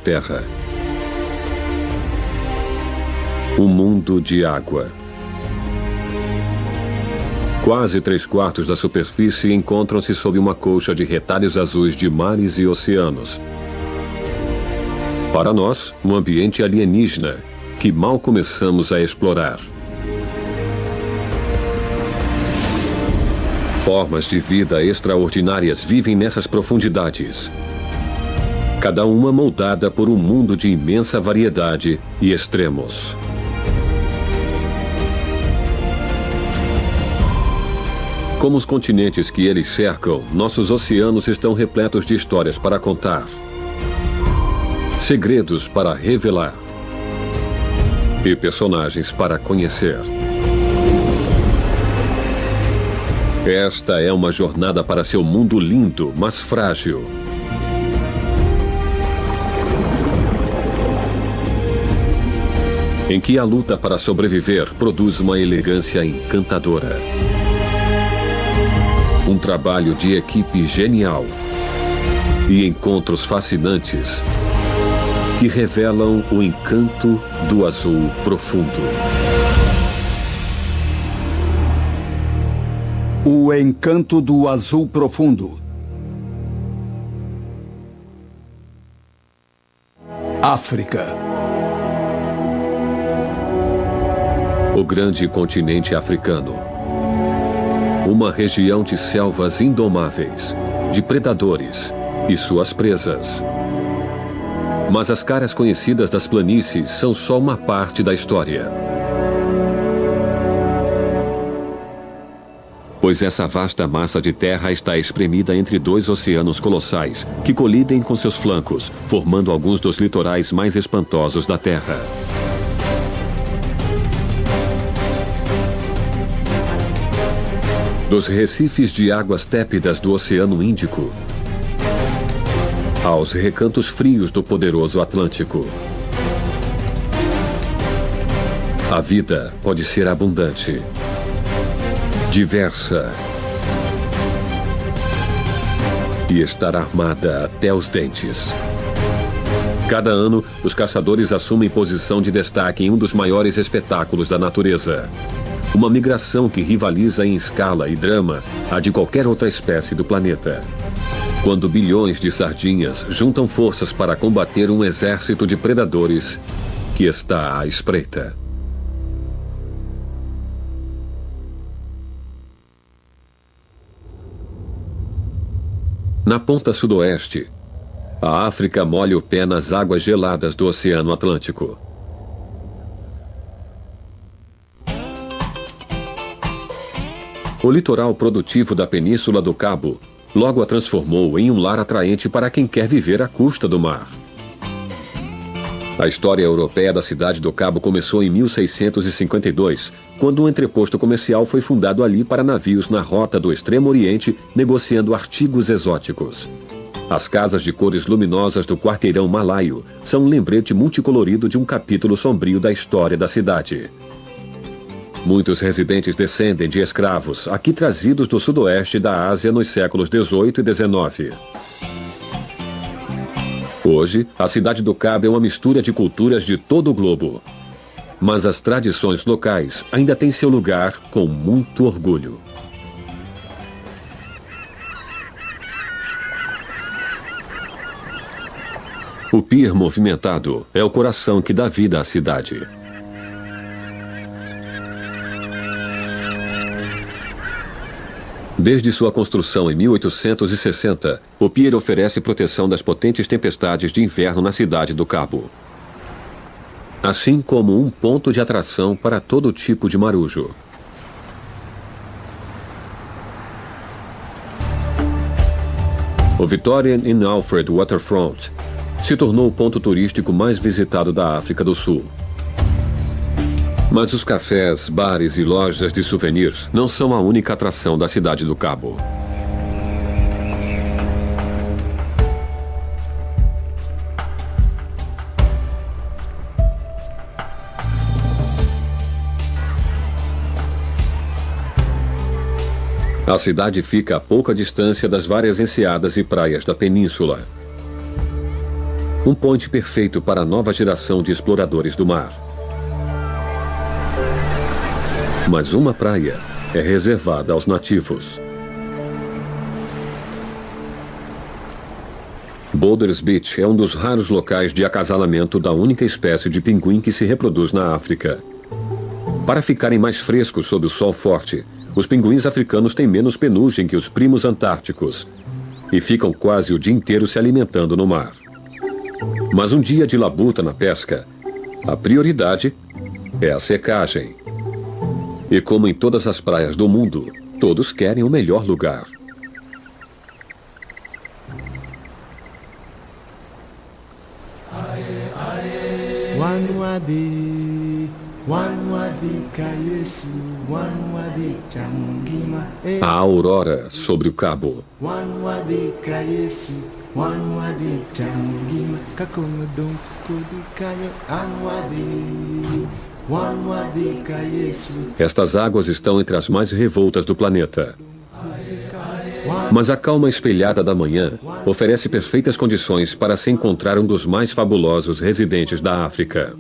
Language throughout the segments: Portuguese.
Terra. Um mundo de água. Quase 3/4 da superfície encontram-se sob uma colcha de retalhos azuis de mares e oceanos. Para nós, um ambiente alienígena que mal começamos a explorar. Formas de vida extraordinárias vivem nessas profundidades. Cada uma moldada por um mundo de imensa variedade e extremos. Como os continentes que eles cercam, nossos oceanos estão repletos de histórias para contar. Segredos para revelar. E personagens para conhecer. Esta é uma jornada para seu mundo lindo, mas frágil. Em que a luta para sobreviver produz uma elegância encantadora. Um trabalho de equipe genial e encontros fascinantes que revelam o encanto do azul profundo. O encanto do azul profundo. África. O grande continente africano. Uma região de selvas indomáveis, de predadores e suas presas. Mas as caras conhecidas das planícies são só uma parte da história. Pois essa vasta massa de terra está espremida entre dois oceanos colossais, que colidem com seus flancos, formando alguns dos litorais mais espantosos da Terra. Dos recifes de águas tépidas do Oceano Índico aos recantos frios do poderoso Atlântico. A vida pode ser abundante, diversa e estar armada até os dentes. Cada ano, os caçadores assumem posição de destaque em um dos maiores espetáculos da natureza. Uma migração que rivaliza em escala e drama a de qualquer outra espécie do planeta. Quando bilhões de sardinhas juntam forças para combater um exército de predadores que está à espreita. Na ponta sudoeste, a África molha o pé nas águas geladas do Oceano Atlântico. O litoral produtivo da Península do Cabo logo a transformou em um lar atraente para quem quer viver à custa do mar. A história europeia da cidade do Cabo começou em 1652, quando um entreposto comercial foi fundado ali para navios na rota do Extremo Oriente negociando artigos exóticos. As casas de cores luminosas do quarteirão malaio são um lembrete multicolorido de um capítulo sombrio da história da cidade. Muitos residentes descendem de escravos, aqui trazidos do sudoeste da Ásia nos séculos XVIII e XIX. Hoje, a cidade do Cabo é uma mistura de culturas de todo o globo. Mas as tradições locais ainda têm seu lugar com muito orgulho. O pier movimentado é o coração que dá vida à cidade. Desde sua construção em 1860, o pier oferece proteção das potentes tempestades de inverno na cidade do Cabo. Assim como um ponto de atração para todo tipo de marujo. O Victorian and Alfred Waterfront se tornou o ponto turístico mais visitado da África do Sul. Mas os cafés, bares e lojas de souvenirs não são a única atração da cidade do Cabo. A cidade fica a pouca distância das várias enseadas e praias da península. Um ponte perfeito para a nova geração de exploradores do mar. Mas uma praia é reservada aos nativos. Boulders Beach é um dos raros locais de acasalamento da única espécie de pinguim que se reproduz na África. Para ficarem mais frescos sob o sol forte, os pinguins africanos têm menos penugem que os primos antárticos e ficam quase o dia inteiro se alimentando no mar. Mas um dia de labuta na pesca, a prioridade é a secagem. E como em todas as praias do mundo, todos querem o melhor lugar. A aurora sobre o cabo. Estas águas estão entre as mais revoltas do planeta. Mas a calma espelhada da manhã oferece perfeitas condições para se encontrar um dos mais fabulosos residentes da África.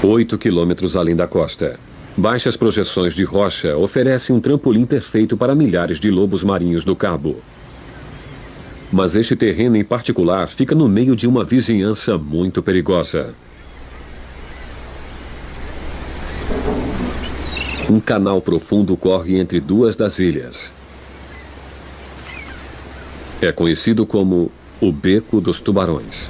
8 quilômetros além da costa. Baixas projeções de rocha oferecem um trampolim perfeito para milhares de lobos marinhos do cabo. Mas este terreno em particular fica no meio de uma vizinhança muito perigosa. Um canal profundo corre entre duas das ilhas. É conhecido como o Beco dos Tubarões.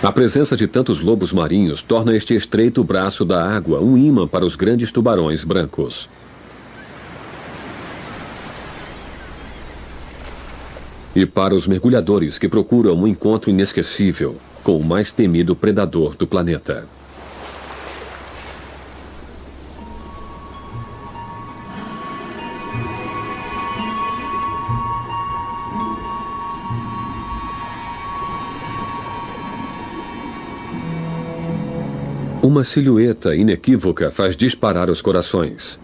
A presença de tantos lobos marinhos torna este estreito braço da água um imã para os grandes tubarões brancos. E para os mergulhadores que procuram um encontro inesquecível com o mais temido predador do planeta. Uma silhueta inequívoca faz disparar os corações.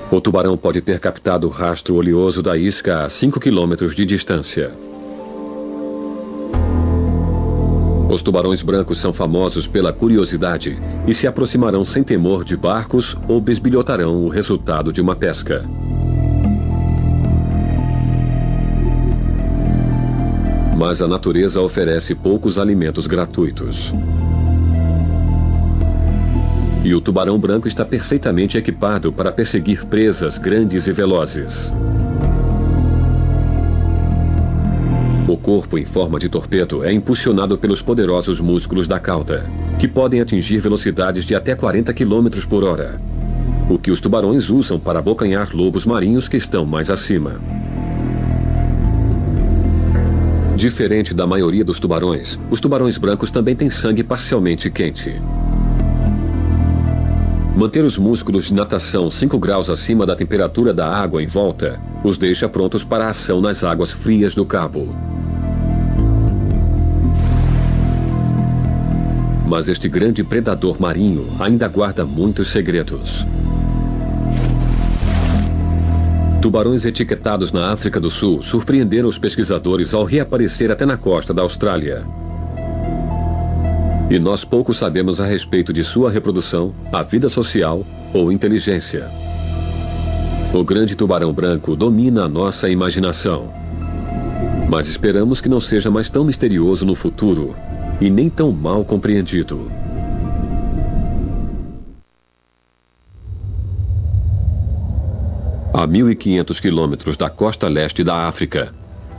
O tubarão pode ter captado o rastro oleoso da isca a 5 quilômetros de distância. Os tubarões brancos são famosos pela curiosidade e se aproximarão sem temor de barcos ou bisbilhotarão o resultado de uma pesca. Mas a natureza oferece poucos alimentos gratuitos. E o tubarão branco está perfeitamente equipado para perseguir presas grandes e velozes. O corpo em forma de torpedo é impulsionado pelos poderosos músculos da cauda, que podem atingir velocidades de até 40 km por hora, o que os tubarões usam para abocanhar lobos marinhos que estão mais acima. Diferente da maioria dos tubarões, os tubarões brancos também têm sangue parcialmente quente. Manter os músculos de natação 5 graus acima da temperatura da água em volta os deixa prontos para a ação nas águas frias do cabo. Mas este grande predador marinho ainda guarda muitos segredos. Tubarões etiquetados na África do Sul surpreenderam os pesquisadores ao reaparecer até na costa da Austrália. E nós pouco sabemos a respeito de sua reprodução, a vida social ou inteligência. O grande tubarão branco domina a nossa imaginação. Mas esperamos que não seja mais tão misterioso no futuro e nem tão mal compreendido. A 1.500 quilômetros da costa leste da África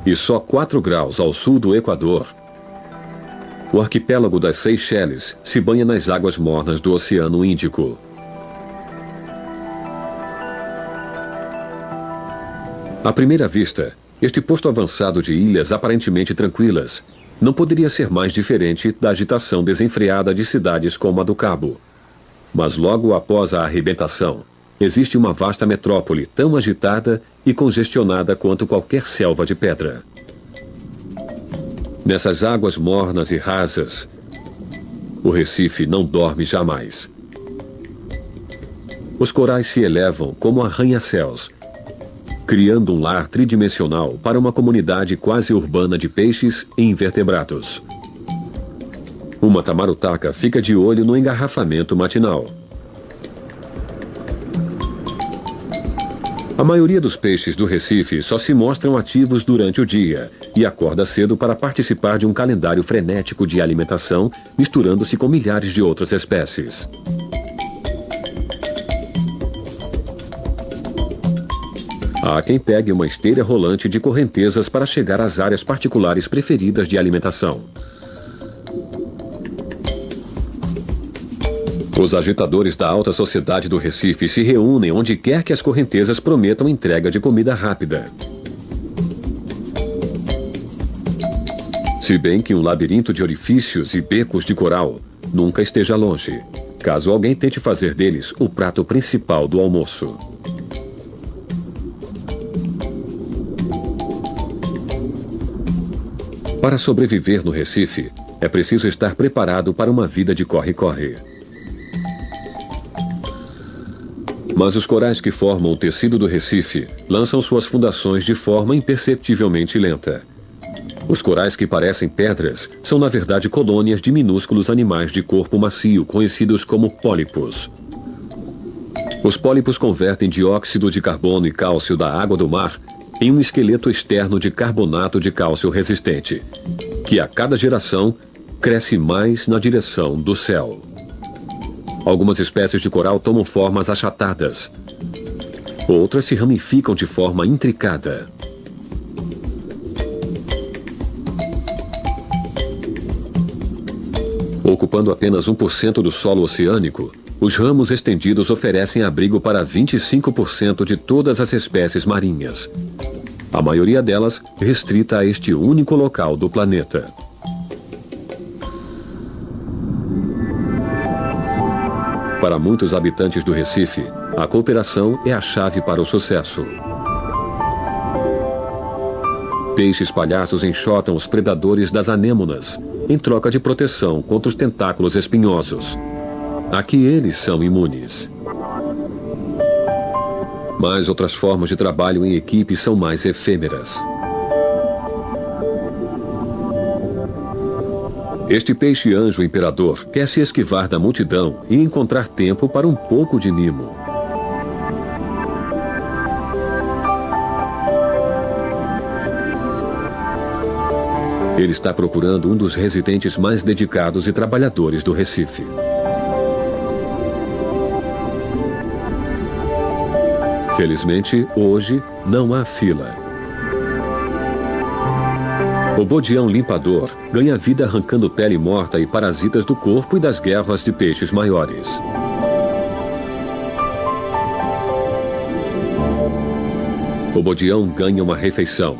e só 4 graus ao sul do Equador, o arquipélago das Seychelles se banha nas águas mornas do Oceano Índico. À primeira vista, este posto avançado de ilhas aparentemente tranquilas não poderia ser mais diferente da agitação desenfreada de cidades como a do Cabo. Mas logo após a arrebentação, existe uma vasta metrópole tão agitada e congestionada quanto qualquer selva de pedra. Nessas águas mornas e rasas, o Recife não dorme jamais. Os corais se elevam como arranha-céus, criando um lar tridimensional para uma comunidade quase urbana de peixes e invertebrados. Uma tamarutaca fica de olho no engarrafamento matinal. A maioria dos peixes do Recife só se mostram ativos durante o dia e acorda cedo para participar de um calendário frenético de alimentação, misturando-se com milhares de outras espécies. Há quem pegue uma esteira rolante de correntezas para chegar às áreas particulares preferidas de alimentação. Os agitadores da alta sociedade do Recife se reúnem onde quer que as correntezas prometam entrega de comida rápida. Se bem que um labirinto de orifícios e becos de coral nunca esteja longe, caso alguém tente fazer deles o prato principal do almoço. Para sobreviver no Recife, é preciso estar preparado para uma vida de corre-corre. Mas os corais que formam o tecido do Recife lançam suas fundações de forma imperceptivelmente lenta. Os corais que parecem pedras são, na verdade, colônias de minúsculos animais de corpo macio, conhecidos como pólipos. Os pólipos convertem dióxido de carbono e cálcio da água do mar em um esqueleto externo de carbonato de cálcio resistente, que a cada geração cresce mais na direção do céu. Algumas espécies de coral tomam formas achatadas. Outras se ramificam de forma intricada. Ocupando apenas 1% do solo oceânico, os ramos estendidos oferecem abrigo para 25% de todas as espécies marinhas. A maioria delas restrita a este único local do planeta. Para muitos habitantes do Recife, a cooperação é a chave para o sucesso. Peixes palhaços enxotam os predadores das anêmonas, em troca de proteção contra os tentáculos espinhosos. Aqui eles são imunes. Mas outras formas de trabalho em equipe são mais efêmeras. Este peixe-anjo imperador quer se esquivar da multidão e encontrar tempo para um pouco de mimo. Ele está procurando um dos residentes mais dedicados e trabalhadores do Recife. Felizmente, hoje não há fila. O bodião limpador ganha vida arrancando pele morta e parasitas do corpo e das guerras de peixes maiores. O bodião ganha uma refeição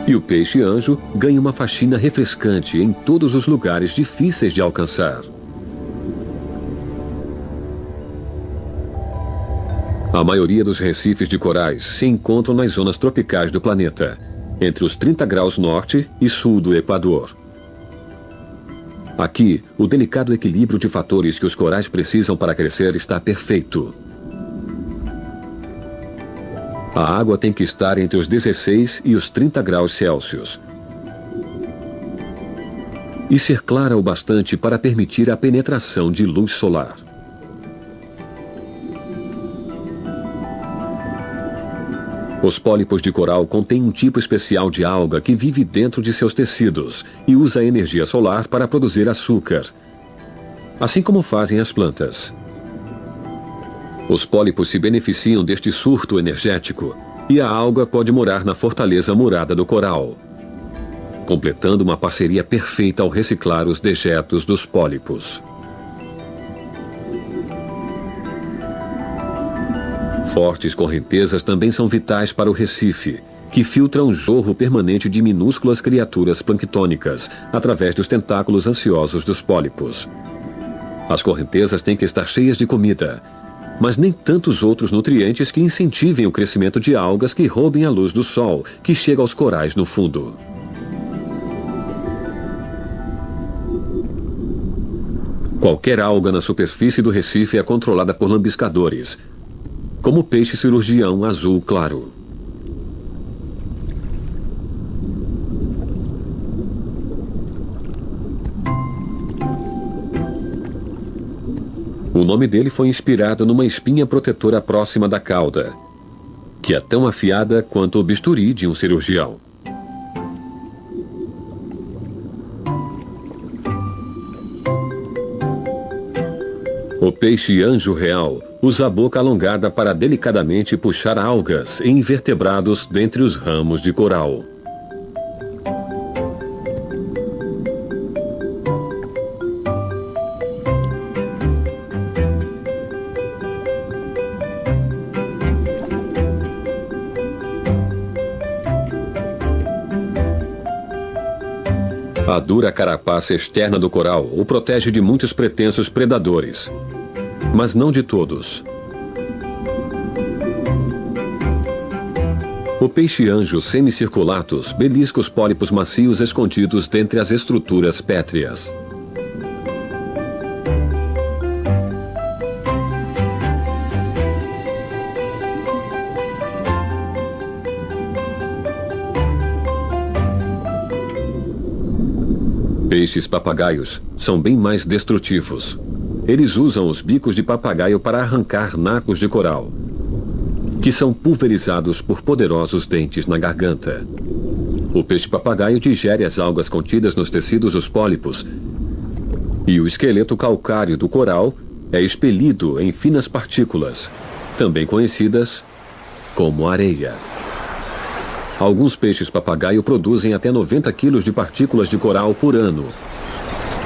e o peixe-anjo ganha uma faxina refrescante em todos os lugares difíceis de alcançar. A maioria dos recifes de corais se encontram nas zonas tropicais do planeta, entre os 30 graus norte e sul do Equador. Aqui, o delicado equilíbrio de fatores que os corais precisam para crescer está perfeito. A água tem que estar entre os 16 e os 30 graus Celsius. E ser clara o bastante para permitir a penetração de luz solar. Os pólipos de coral contêm um tipo especial de alga que vive dentro de seus tecidos e usa a energia solar para produzir açúcar, assim como fazem as plantas. Os pólipos se beneficiam deste surto energético e a alga pode morar na fortaleza murada do coral, completando uma parceria perfeita ao reciclar os dejetos dos pólipos. Fortes correntezas também são vitais para o Recife, que filtram o jorro permanente de minúsculas criaturas planctônicas através dos tentáculos ansiosos dos pólipos. As correntezas têm que estar cheias de comida, mas nem tantos outros nutrientes que incentivem o crescimento de algas que roubem a luz do sol, que chega aos corais no fundo. Qualquer alga na superfície do Recife é controlada por lambiscadores, como o peixe cirurgião azul claro. O nome dele foi inspirado numa espinha protetora próxima da cauda, que é tão afiada quanto o bisturi de um cirurgião. O peixe anjo real usa a boca alongada para delicadamente puxar algas e invertebrados dentre os ramos de coral. A dura carapaça externa do coral o protege de muitos pretensos predadores, mas não de todos. O peixe-anjo semicirculatus belisca os pólipos macios escondidos dentre as estruturas pétreas. Peixes papagaios são bem mais destrutivos. Eles usam os bicos de papagaio para arrancar nacos de coral, que são pulverizados por poderosos dentes na garganta. O peixe-papagaio digere as algas contidas nos tecidos dos pólipos, e o esqueleto calcário do coral é expelido em finas partículas, também conhecidas como areia. Alguns peixes-papagaio produzem até 90 quilos de partículas de coral por ano,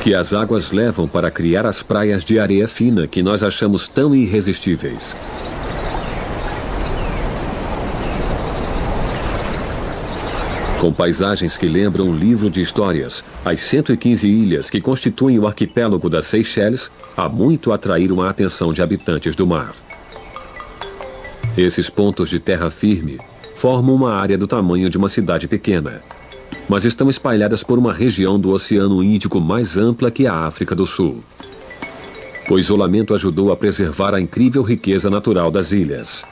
que as águas levam para criar as praias de areia fina que nós achamos tão irresistíveis. Com paisagens que lembram um livro de histórias, as 115 ilhas que constituem o arquipélago das Seychelles há muito atraíram a atenção de habitantes do mar. Esses pontos de terra firme formam uma área do tamanho de uma cidade pequena, mas estão espalhadas por uma região do Oceano Índico mais ampla que a África do Sul. O isolamento ajudou a preservar a incrível riqueza natural das ilhas.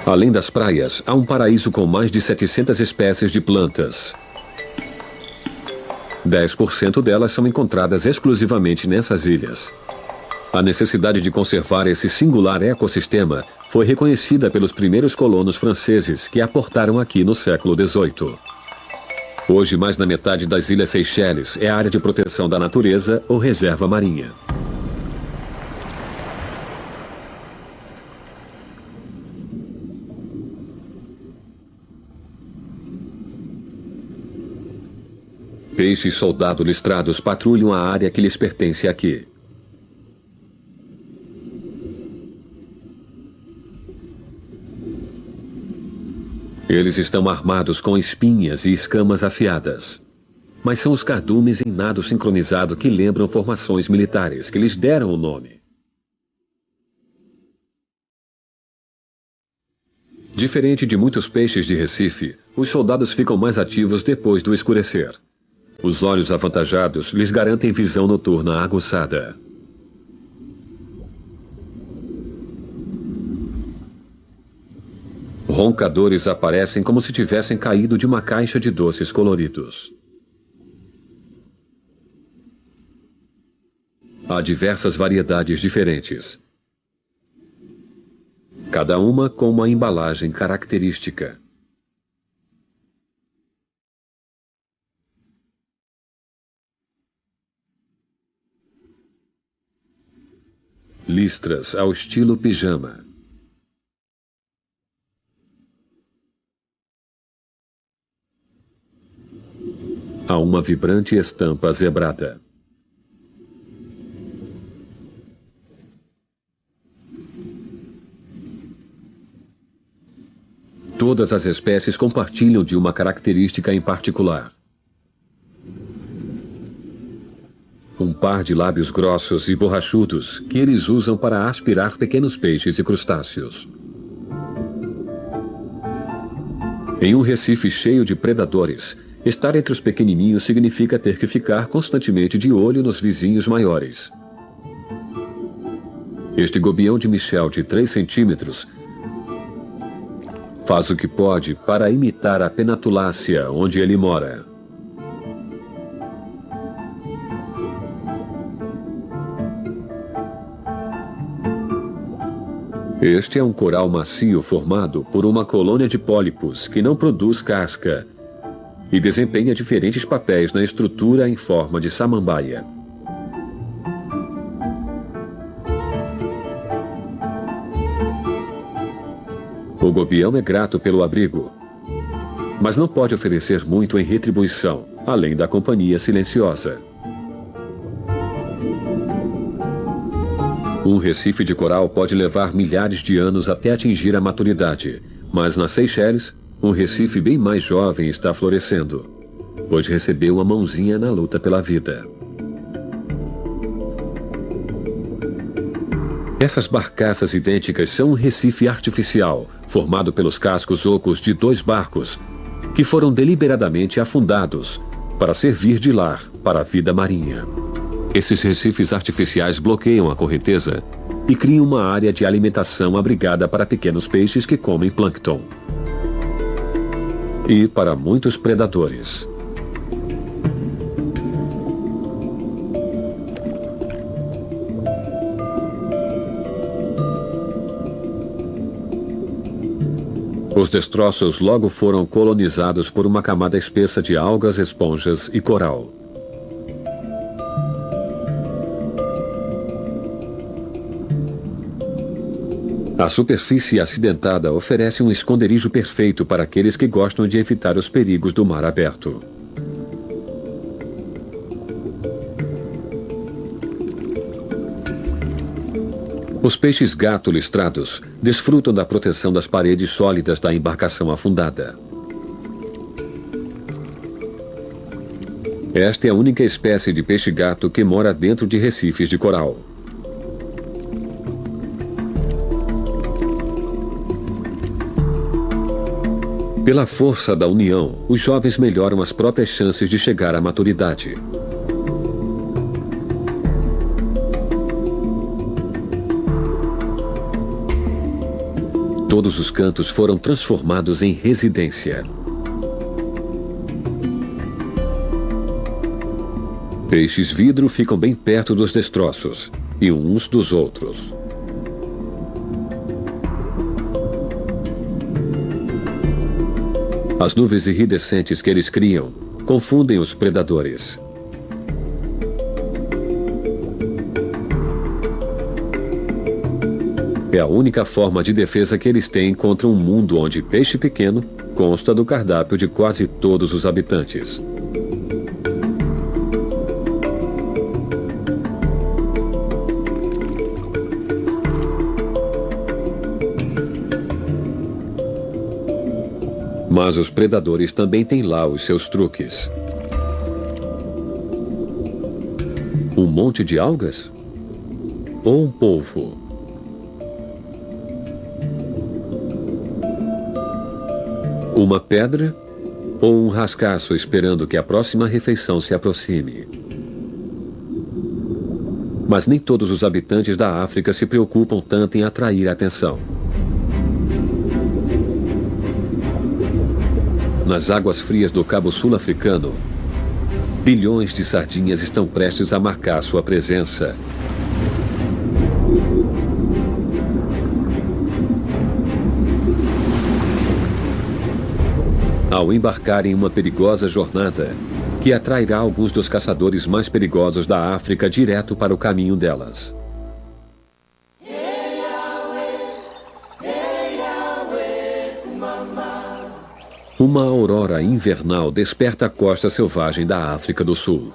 Além das praias, há um paraíso com mais de 700 espécies de plantas. 10% delas são encontradas exclusivamente nessas ilhas. A necessidade de conservar esse singular ecossistema foi reconhecida pelos primeiros colonos franceses que aportaram aqui no século XVIII. Hoje, mais da metade das Ilhas Seychelles é área de proteção da natureza ou reserva marinha. Peixes soldado listrados patrulham a área que lhes pertence aqui. Eles estão armados com espinhas e escamas afiadas. Mas são os cardumes em nado sincronizado que lembram formações militares, que lhes deram o nome. Diferente de muitos peixes de Recife, os soldados ficam mais ativos depois do escurecer. Os olhos avantajados lhes garantem visão noturna aguçada. Roncadores aparecem como se tivessem caído de uma caixa de doces coloridos. Há diversas variedades diferentes, cada uma com uma embalagem característica. Listras ao estilo pijama. Há uma vibrante estampa zebrada. Todas as espécies compartilham de uma característica em particular. um par de lábios grossos e borrachudos que eles usam para aspirar pequenos peixes e crustáceos. Em um recife cheio de predadores, estar entre os pequenininhos significa ter que ficar constantemente de olho nos vizinhos maiores. Este gobião de Michel de 3 centímetros faz o que pode para imitar a penatulácea onde ele mora. Este é um coral macio formado por uma colônia de pólipos que não produz casca e desempenha diferentes papéis na estrutura em forma de samambaia. O gobião é grato pelo abrigo, mas não pode oferecer muito em retribuição, além da companhia silenciosa. Um recife de coral pode levar milhares de anos até atingir a maturidade, mas nas Seychelles, um recife bem mais jovem está florescendo, pois recebeu uma mãozinha na luta pela vida. Essas barcaças idênticas são um recife artificial, formado pelos cascos ocos de 2 barcos, que foram deliberadamente afundados para servir de lar para a vida marinha. Esses recifes artificiais bloqueiam a correnteza e criam uma área de alimentação abrigada para pequenos peixes que comem plâncton. E para muitos predadores. Os destroços logo foram colonizados por uma camada espessa de algas, esponjas e coral. A superfície acidentada oferece um esconderijo perfeito para aqueles que gostam de evitar os perigos do mar aberto. Os peixes-gato listrados desfrutam da proteção das paredes sólidas da embarcação afundada. Esta é a única espécie de peixe-gato que mora dentro de recifes de coral. Pela força da união, os jovens melhoram as próprias chances de chegar à maturidade. Todos os cantos foram transformados em residência. Peixes-vidro ficam bem perto dos destroços, e uns dos outros. As nuvens iridescentes que eles criam confundem os predadores. É a única forma de defesa que eles têm contra um mundo onde peixe pequeno consta do cardápio de quase todos os habitantes. Mas os predadores também têm lá os seus truques. Um monte de algas? Ou um polvo? Uma pedra? Ou um rascaço esperando que a próxima refeição se aproxime? Mas nem todos os habitantes da África se preocupam tanto em atrair a atenção. Nas águas frias do Cabo Sul-Africano, bilhões de sardinhas estão prestes a marcar sua presença. Ao embarcar em uma perigosa jornada, que atrairá alguns dos caçadores mais perigosos da África direto para o caminho delas. Uma aurora invernal desperta a costa selvagem da África do Sul.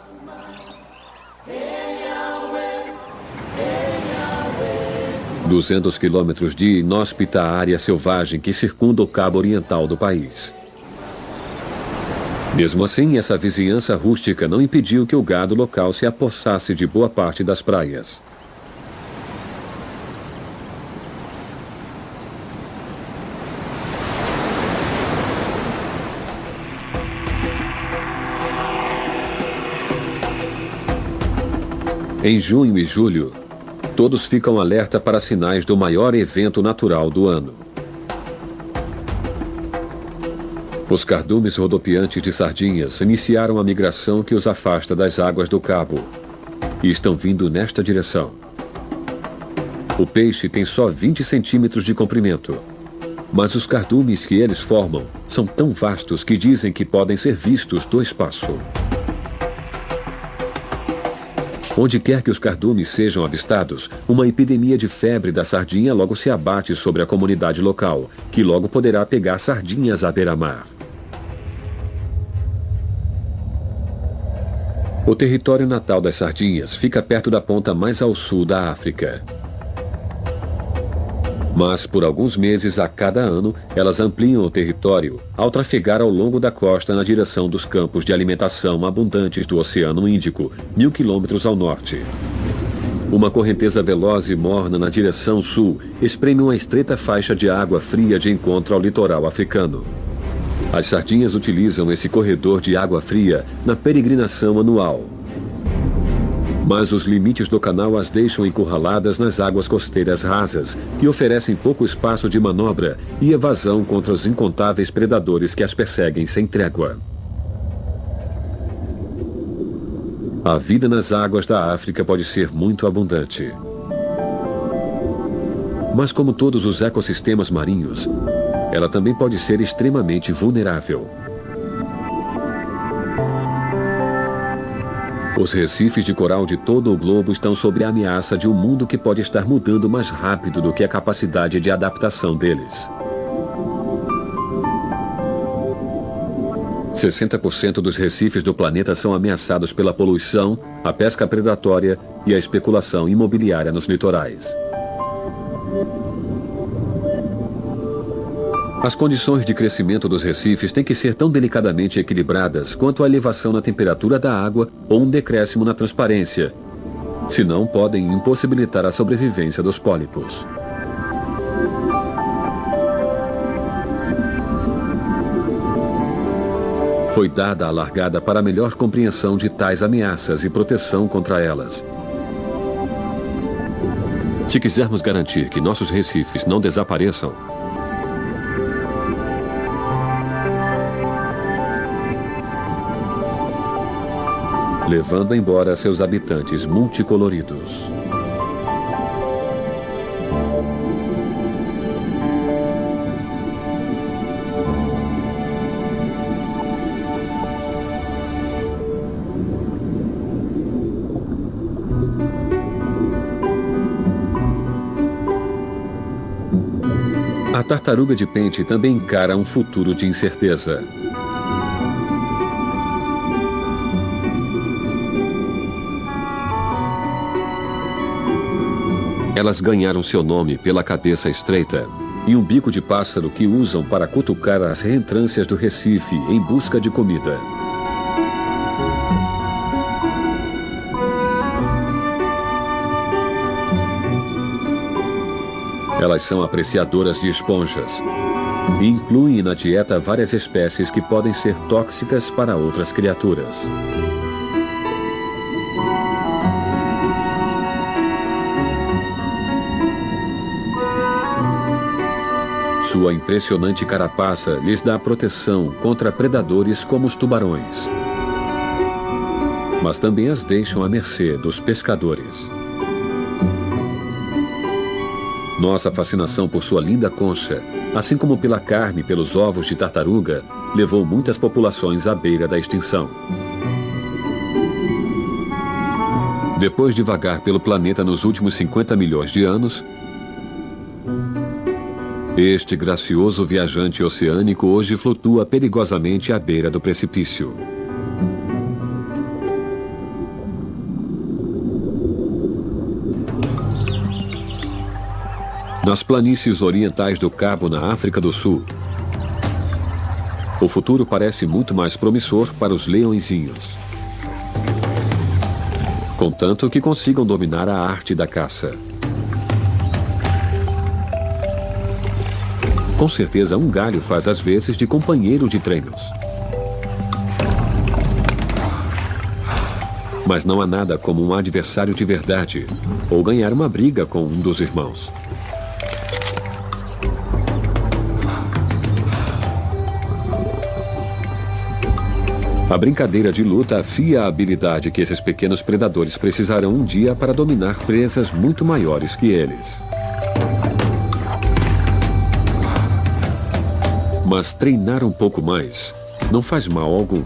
Duzentos quilômetros de inóspita área selvagem que circunda o cabo oriental do país. Mesmo assim, essa vizinhança rústica não impediu que o gado local se apossasse de boa parte das praias. Em junho e julho, todos ficam alerta para sinais do maior evento natural do ano. Os cardumes rodopiantes de sardinhas iniciaram a migração que os afasta das águas do cabo e estão vindo nesta direção. O peixe tem só 20 centímetros de comprimento, mas os cardumes que eles formam são tão vastos que dizem que podem ser vistos do espaço. Onde quer que os cardumes sejam avistados, uma epidemia de febre da sardinha logo se abate sobre a comunidade local, que logo poderá pegar sardinhas à beira-mar. O território natal das sardinhas fica perto da ponta mais ao sul da África. Mas, por alguns meses a cada ano, elas ampliam o território ao trafegar ao longo da costa na direção dos campos de alimentação abundantes do Oceano Índico, 1000 quilômetros ao norte. Uma correnteza veloz e morna na direção sul espreme uma estreita faixa de água fria de encontro ao litoral africano. As sardinhas utilizam esse corredor de água fria na peregrinação anual. Mas os limites do canal as deixam encurraladas nas águas costeiras rasas, que oferecem pouco espaço de manobra e evasão contra os incontáveis predadores que as perseguem sem trégua. A vida nas águas da África pode ser muito abundante. Mas como todos os ecossistemas marinhos, ela também pode ser extremamente vulnerável. Os recifes de coral de todo o globo estão sob a ameaça de um mundo que pode estar mudando mais rápido do que a capacidade de adaptação deles. 60% dos recifes do planeta são ameaçados pela poluição, a pesca predatória e a especulação imobiliária nos litorais. As condições de crescimento dos recifes têm que ser tão delicadamente equilibradas quanto a elevação na temperatura da água ou um decréscimo na transparência, senão podem impossibilitar a sobrevivência dos pólipos. Foi dada a largada para a melhor compreensão de tais ameaças e proteção contra elas. Se quisermos garantir que nossos recifes não desapareçam, levando embora seus habitantes multicoloridos. A tartaruga de pente também encara um futuro de incerteza. Elas ganharam seu nome pela cabeça estreita e um bico de pássaro que usam para cutucar as reentrâncias do Recife em busca de comida. Elas são apreciadoras de esponjas e incluem na dieta várias espécies que podem ser tóxicas para outras criaturas. Sua impressionante carapaça lhes dá proteção contra predadores como os tubarões, mas também as deixam à mercê dos pescadores. Nossa fascinação por sua linda concha, assim como pela carne e pelos ovos de tartaruga, levou muitas populações à beira da extinção. Depois de vagar pelo planeta nos últimos 50 milhões de anos, este gracioso viajante oceânico hoje flutua perigosamente à beira do precipício. Nas planícies orientais do Cabo, na África do Sul, O futuro parece muito mais promissor para os leõezinhos. Contanto que consigam dominar a arte da caça. Com certeza, um galho faz às vezes de companheiro de treinos. Mas não há nada como um adversário de verdade ou ganhar uma briga com um dos irmãos. A brincadeira de luta afia a habilidade que esses pequenos predadores precisarão um dia para dominar presas muito maiores que eles. Mas treinar um pouco mais não faz mal algum.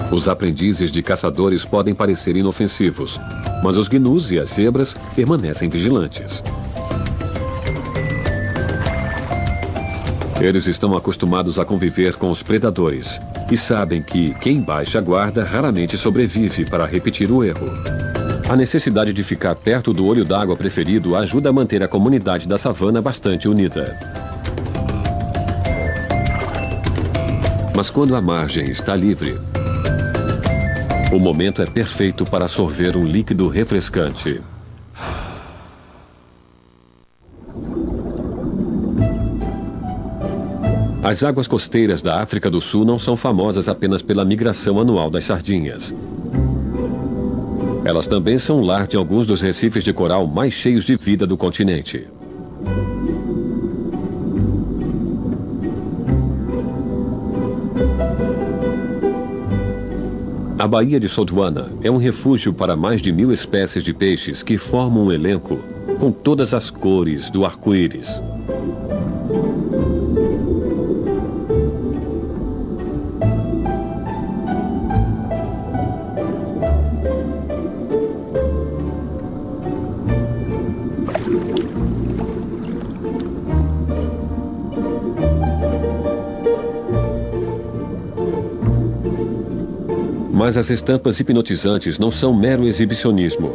Os aprendizes de caçadores podem parecer inofensivos, mas os gnus e as zebras permanecem vigilantes. Eles estão acostumados a conviver com os predadores e sabem que quem baixa a guarda raramente sobrevive para repetir o erro. A necessidade de ficar perto do olho d'água preferido ajuda a manter a comunidade da savana bastante unida. Mas quando a margem está livre, o momento é perfeito para sorver um líquido refrescante. As águas costeiras da África do Sul não são famosas apenas pela migração anual das sardinhas. Elas também são o lar de alguns dos recifes de coral mais cheios de vida do continente. A Baía de Sodwana é um refúgio para mais de 1000 espécies de peixes que formam um elenco com todas as cores do arco-íris. Mas as estampas hipnotizantes não são mero exibicionismo.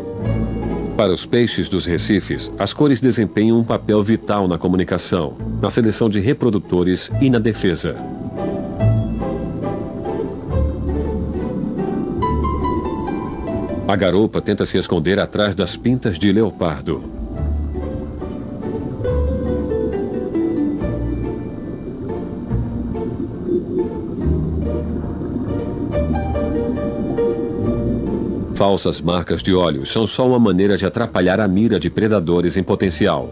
Para os peixes dos recifes, as cores desempenham um papel vital na comunicação, na seleção de reprodutores e na defesa. A garopa tenta se esconder atrás das pintas de leopardo. Falsas marcas de olhos são só uma maneira de atrapalhar a mira de predadores em potencial.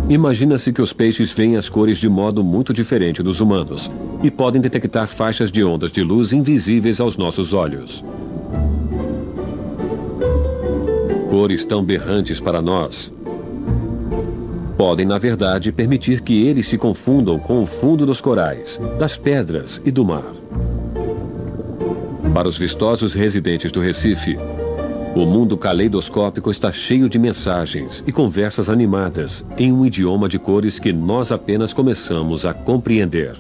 Imagina-se que os peixes veem as cores de modo muito diferente dos humanos e podem detectar faixas de ondas de luz invisíveis aos nossos olhos. Cores tão berrantes para nós podem, na verdade, permitir que eles se confundam com o fundo dos corais, das pedras e do mar. Para os vistosos residentes do Recife, o mundo caleidoscópico está cheio de mensagens e conversas animadas em um idioma de cores que nós apenas começamos a compreender.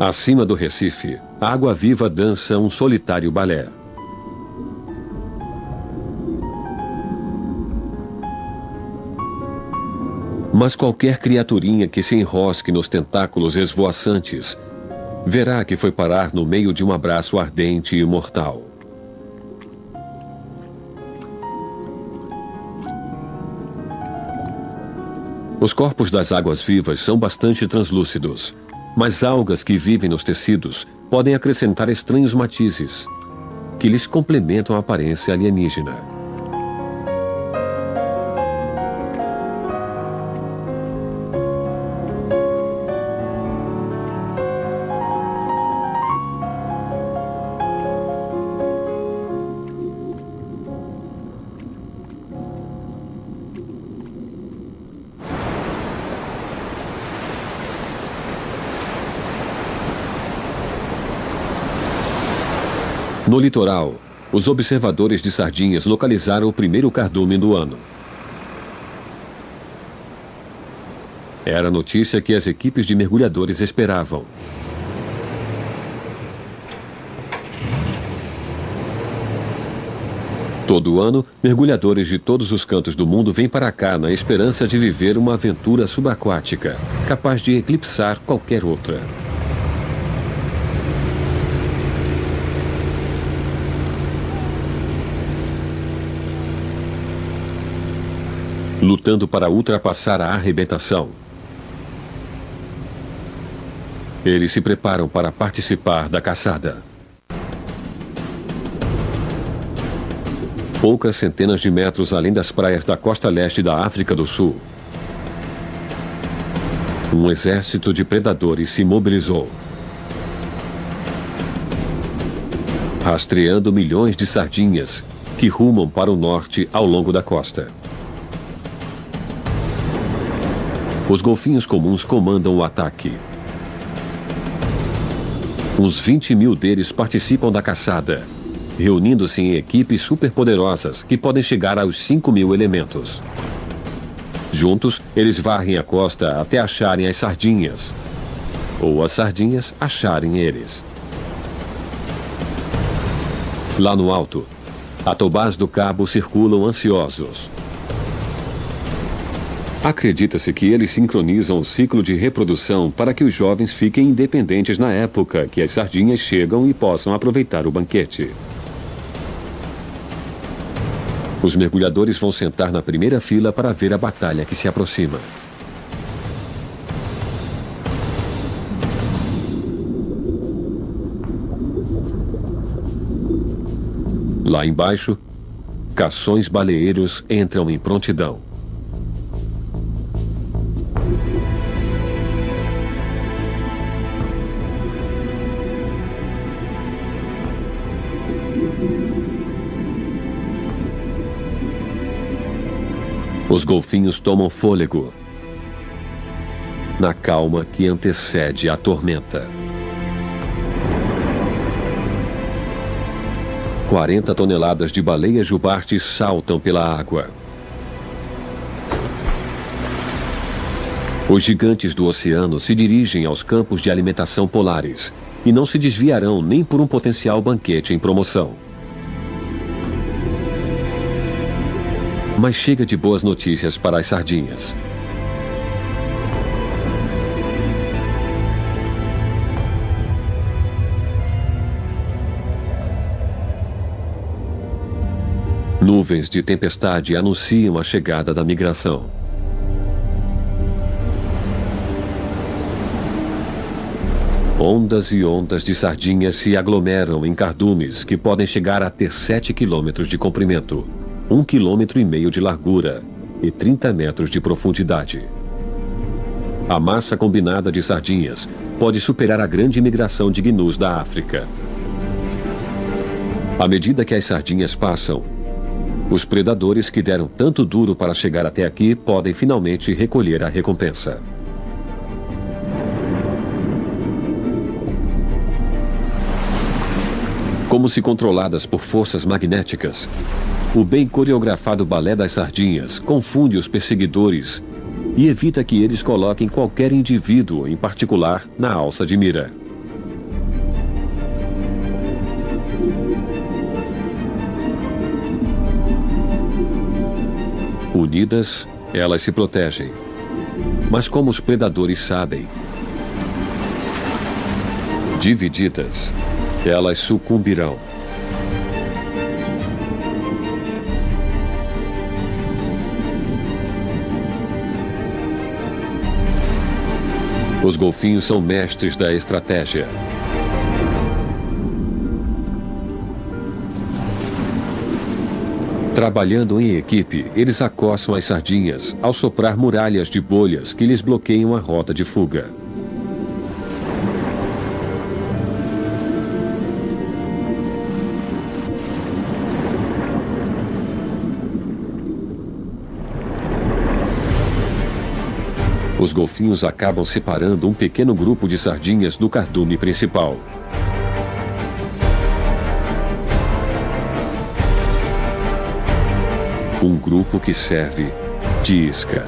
Acima do Recife, a água-viva dança um solitário balé. Mas qualquer criaturinha que se enrosque nos tentáculos esvoaçantes verá que foi parar no meio de um abraço ardente e mortal. Os corpos das águas-vivas são bastante translúcidos, mas algas que vivem nos tecidos podem acrescentar estranhos matizes que lhes complementam a aparência alienígena. No litoral, os observadores de sardinhas localizaram o primeiro cardume do ano. Era a notícia que as equipes de mergulhadores esperavam. Todo ano, mergulhadores de todos os cantos do mundo vêm para cá na esperança de viver uma aventura subaquática, capaz de eclipsar qualquer outra. Lutando para ultrapassar a arrebentação, eles se preparam para participar da caçada. Poucas centenas de metros além das praias da costa leste da África do Sul, um exército de predadores se mobilizou, rastreando milhões de sardinhas que rumam para o norte ao longo da costa. Os golfinhos comuns comandam o ataque. Uns 20 mil deles participam da caçada, reunindo-se em equipes superpoderosas que podem chegar aos 5 mil elementos. Juntos, eles varrem a costa até acharem as sardinhas, ou as sardinhas acharem eles. Lá no alto, atobás do cabo circulam ansiosos. Acredita-se que eles sincronizam o ciclo de reprodução para que os jovens fiquem independentes na época que as sardinhas chegam e possam aproveitar o banquete. Os mergulhadores vão sentar na primeira fila para ver a batalha que se aproxima. Lá embaixo, cações baleeiros entram em prontidão. Os golfinhos tomam fôlego na calma que antecede a tormenta. 40 toneladas de baleias jubartes saltam pela água. Os gigantes do oceano se dirigem aos campos de alimentação polares e não se desviarão nem por um potencial banquete em promoção. Mas chega de boas notícias para as sardinhas. Nuvens de tempestade anunciam a chegada da migração. Ondas e ondas de sardinhas se aglomeram em cardumes que podem chegar a ter 7 quilômetros de comprimento, 1,5 km de largura e 30 metros de profundidade. A massa combinada de sardinhas pode superar a grande migração de gnus da África. À medida que as sardinhas passam, os predadores que deram tanto duro para chegar até aqui podem finalmente recolher a recompensa. Como se controladas por forças magnéticas, o bem coreografado balé das sardinhas confunde os perseguidores e evita que eles coloquem qualquer indivíduo em particular na alça de mira. Unidas, elas se protegem. Mas como os predadores sabem, divididas, elas sucumbirão. Os golfinhos são mestres da estratégia. Trabalhando em equipe, eles acossam as sardinhas ao soprar muralhas de bolhas que lhes bloqueiam a rota de fuga. Os golfinhos acabam separando um pequeno grupo de sardinhas do cardume principal. Um grupo que serve de isca.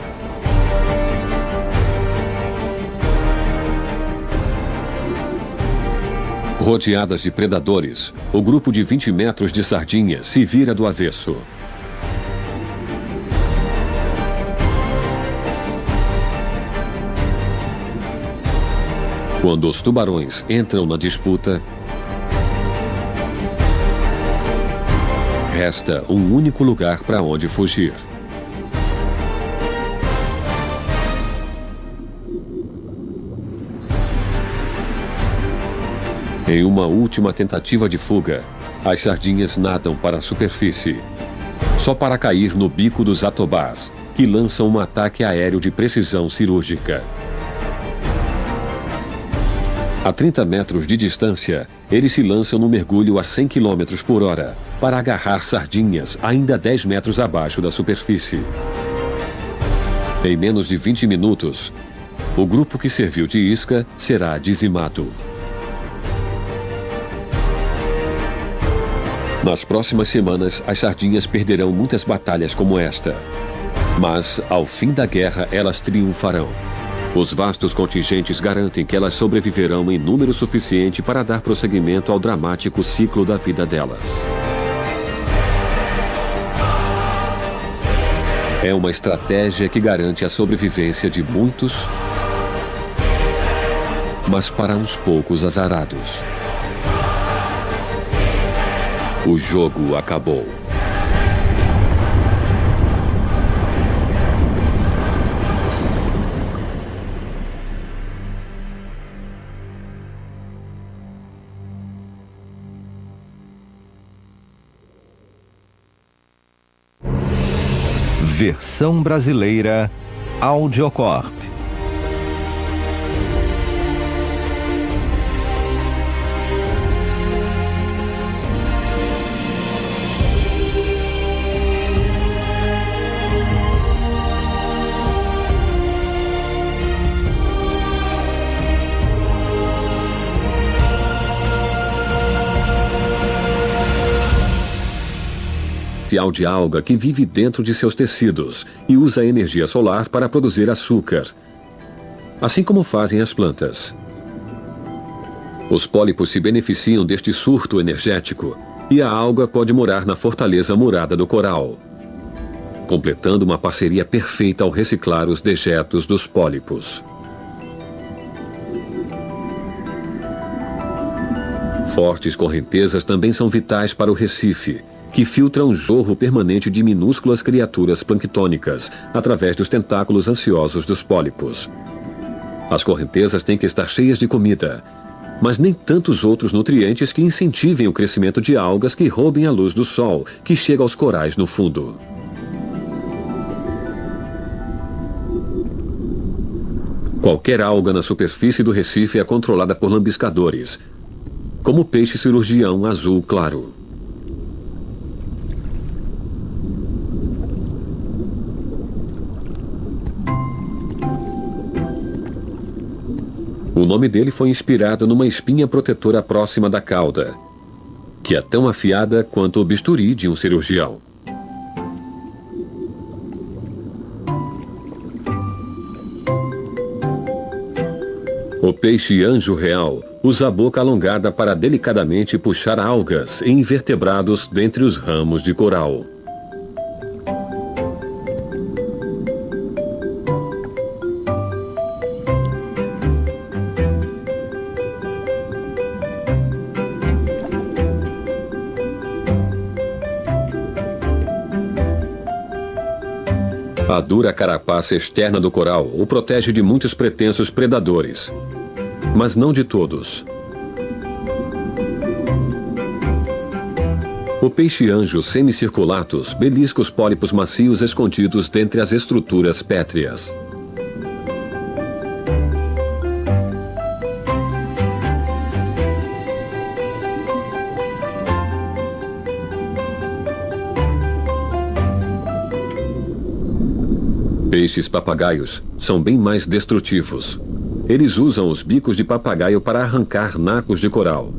Rodeadas de predadores, o grupo de 20 metros de sardinhas se vira do avesso. Quando os tubarões entram na disputa, resta um único lugar para onde fugir. Em uma última tentativa de fuga, as sardinhas nadam para a superfície, só para cair no bico dos atobás, que lançam um ataque aéreo de precisão cirúrgica. A 30 metros de distância, eles se lançam no mergulho a 100 km por hora, para agarrar sardinhas ainda 10 metros abaixo da superfície. Em menos de 20 minutos, o grupo que serviu de isca será dizimado. Nas próximas semanas, as sardinhas perderão muitas batalhas como esta. Mas, ao fim da guerra, elas triunfarão. Os vastos contingentes garantem que elas sobreviverão em número suficiente para dar prosseguimento ao dramático ciclo da vida delas. É uma estratégia que garante a sobrevivência de muitos, mas para uns poucos azarados. O jogo acabou. Versão brasileira Audiocorp. De alga que vive dentro de seus tecidos e usa a energia solar para produzir açúcar, assim como fazem as plantas. Os pólipos se beneficiam deste surto energético e a alga pode morar na fortaleza murada do coral, completando uma parceria perfeita ao reciclar os dejetos dos pólipos. Fortes correntezas também são vitais para o Recife, que filtra um jorro permanente de minúsculas criaturas planctônicas através dos tentáculos ansiosos dos pólipos. As correntezas têm que estar cheias de comida, mas nem tantos outros nutrientes que incentivem o crescimento de algas que roubem a luz do sol, que chega aos corais no fundo. Qualquer alga na superfície do Recife é controlada por lambiscadores, como o peixe cirurgião azul claro. O nome dele foi inspirado numa espinha protetora próxima da cauda, que é tão afiada quanto o bisturi de um cirurgião. O peixe anjo real usa a boca alongada para delicadamente puxar algas e invertebrados dentre os ramos de coral. A dura carapaça externa do coral o protege de muitos pretensos predadores, mas não de todos. O peixe-anjo semicirculatus belisca os pólipos macios escondidos dentre as estruturas pétreas. Peixes papagaios são bem mais destrutivos. Eles usam os bicos de papagaio para arrancar nacos de coral,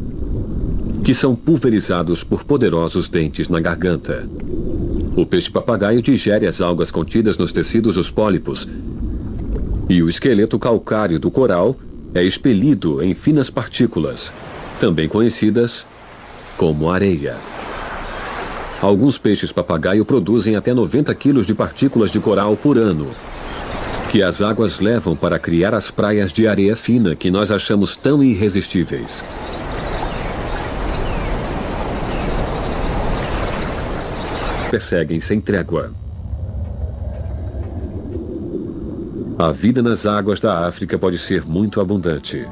que são pulverizados por poderosos dentes na garganta. O peixe-papagaio digere as algas contidas nos tecidos dos pólipos e o esqueleto calcário do coral é expelido em finas partículas, também conhecidas como areia. Alguns peixes-papagaio produzem até 90 quilos de partículas de coral por ano, que as águas levam para criar as praias de areia fina que nós achamos tão irresistíveis. Perseguem sem trégua. A vida nas águas da África pode ser muito abundante.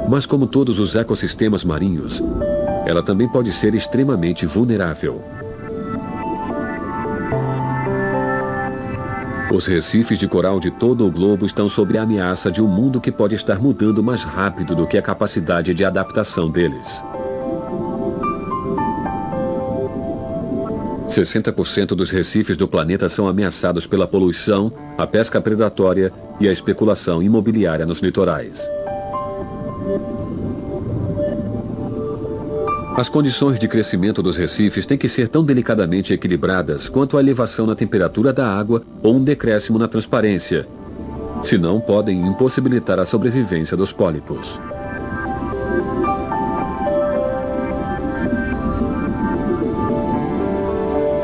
Mas como todos os ecossistemas marinhos, ela também pode ser extremamente vulnerável. Os recifes de coral de todo o globo estão sob a ameaça de um mundo que pode estar mudando mais rápido do que a capacidade de adaptação deles. 60% dos recifes do planeta são ameaçados pela poluição, a pesca predatória e a especulação imobiliária nos litorais. As condições de crescimento dos recifes têm que ser tão delicadamente equilibradas quanto a elevação na temperatura da água ou um decréscimo na transparência, senão podem impossibilitar a sobrevivência dos pólipos.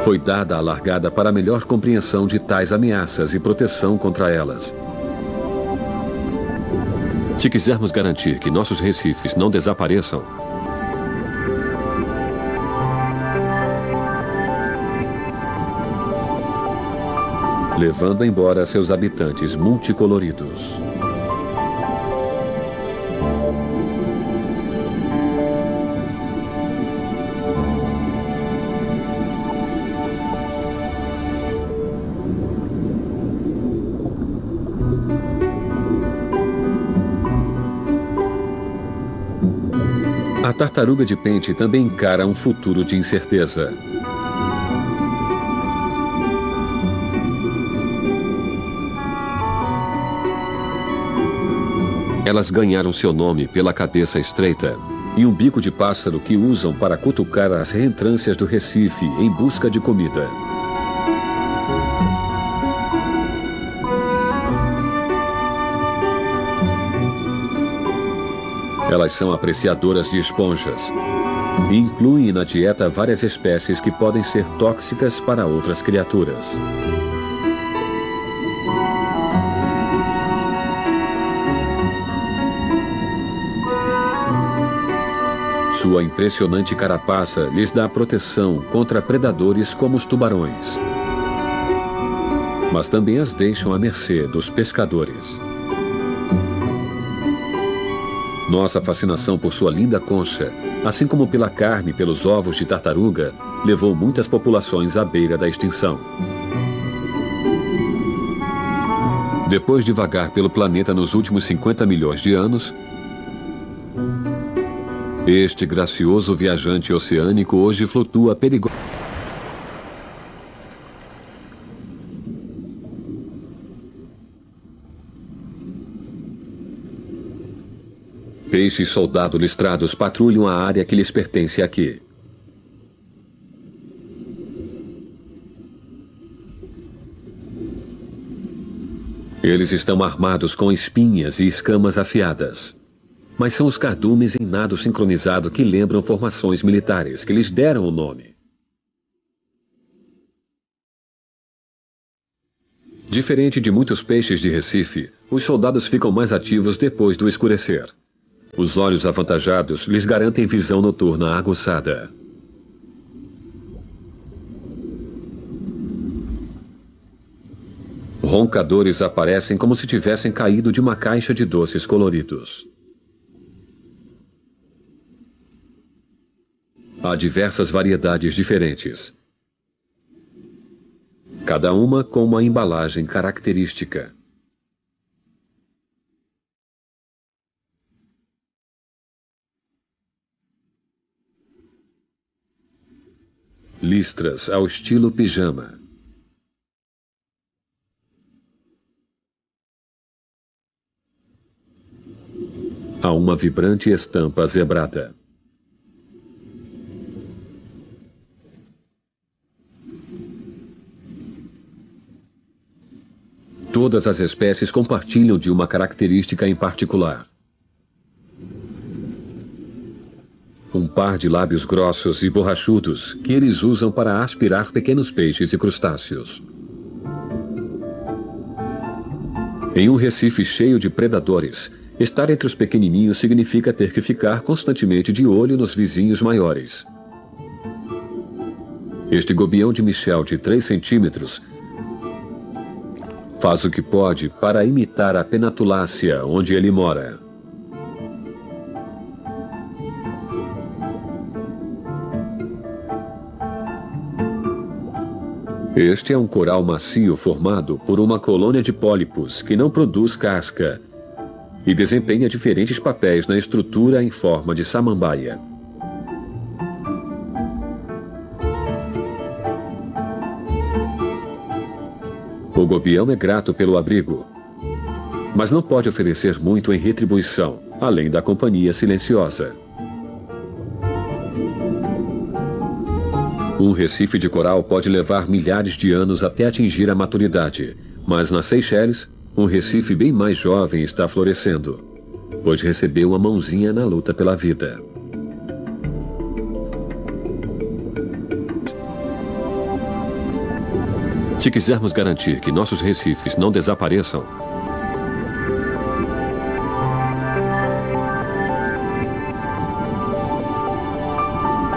Foi dada a largada para a melhor compreensão de tais ameaças e proteção contra elas. Se quisermos garantir que nossos recifes não desapareçam, levando embora seus habitantes multicoloridos. A tartaruga de pente também encara um futuro de incerteza. Elas ganharam seu nome pela cabeça estreita e um bico de pássaro que usam para cutucar as reentrâncias do recife em busca de comida. Elas são apreciadoras de esponjas e incluem na dieta várias espécies que podem ser tóxicas para outras criaturas. Sua impressionante carapaça lhes dá proteção contra predadores como os tubarões, mas também as deixam à mercê dos pescadores. Nossa fascinação por sua linda concha, assim como pela carne e pelos ovos de tartaruga, levou muitas populações à beira da extinção. Depois de vagar pelo planeta nos últimos 50 milhões de anos, este gracioso viajante oceânico hoje flutua perigosamente. Peixes soldado listrados patrulham a área que lhes pertence aqui. Eles estão armados com espinhas e escamas afiadas. Mas são os cardumes em nado sincronizado que lembram formações militares, que lhes deram o nome. Diferente de muitos peixes de Recife, os soldados ficam mais ativos depois do escurecer. Os olhos avantajados lhes garantem visão noturna aguçada. Roncadores aparecem como se tivessem caído de uma caixa de doces coloridos. Há diversas variedades diferentes, cada uma com uma embalagem característica. Listras ao estilo pijama. Há uma vibrante estampa zebrada. Todas as espécies compartilham de uma característica em particular. Um par de lábios grossos e borrachudos que eles usam para aspirar pequenos peixes e crustáceos. Em um recife cheio de predadores, estar entre os pequenininhos significa ter que ficar constantemente de olho nos vizinhos maiores. Este gobião de Michel de 3 centímetros faz o que pode para imitar a penatulácea onde ele mora. Este é um coral macio formado por uma colônia de pólipos que não produz casca e desempenha diferentes papéis na estrutura em forma de samambaia. O gobião é grato pelo abrigo, mas não pode oferecer muito em retribuição, além da companhia silenciosa. Um recife de coral pode levar milhares de anos até atingir a maturidade, mas nas Seychelles, um recife bem mais jovem está florescendo, pois recebeu uma mãozinha na luta pela vida. Se quisermos garantir que nossos recifes não desapareçam,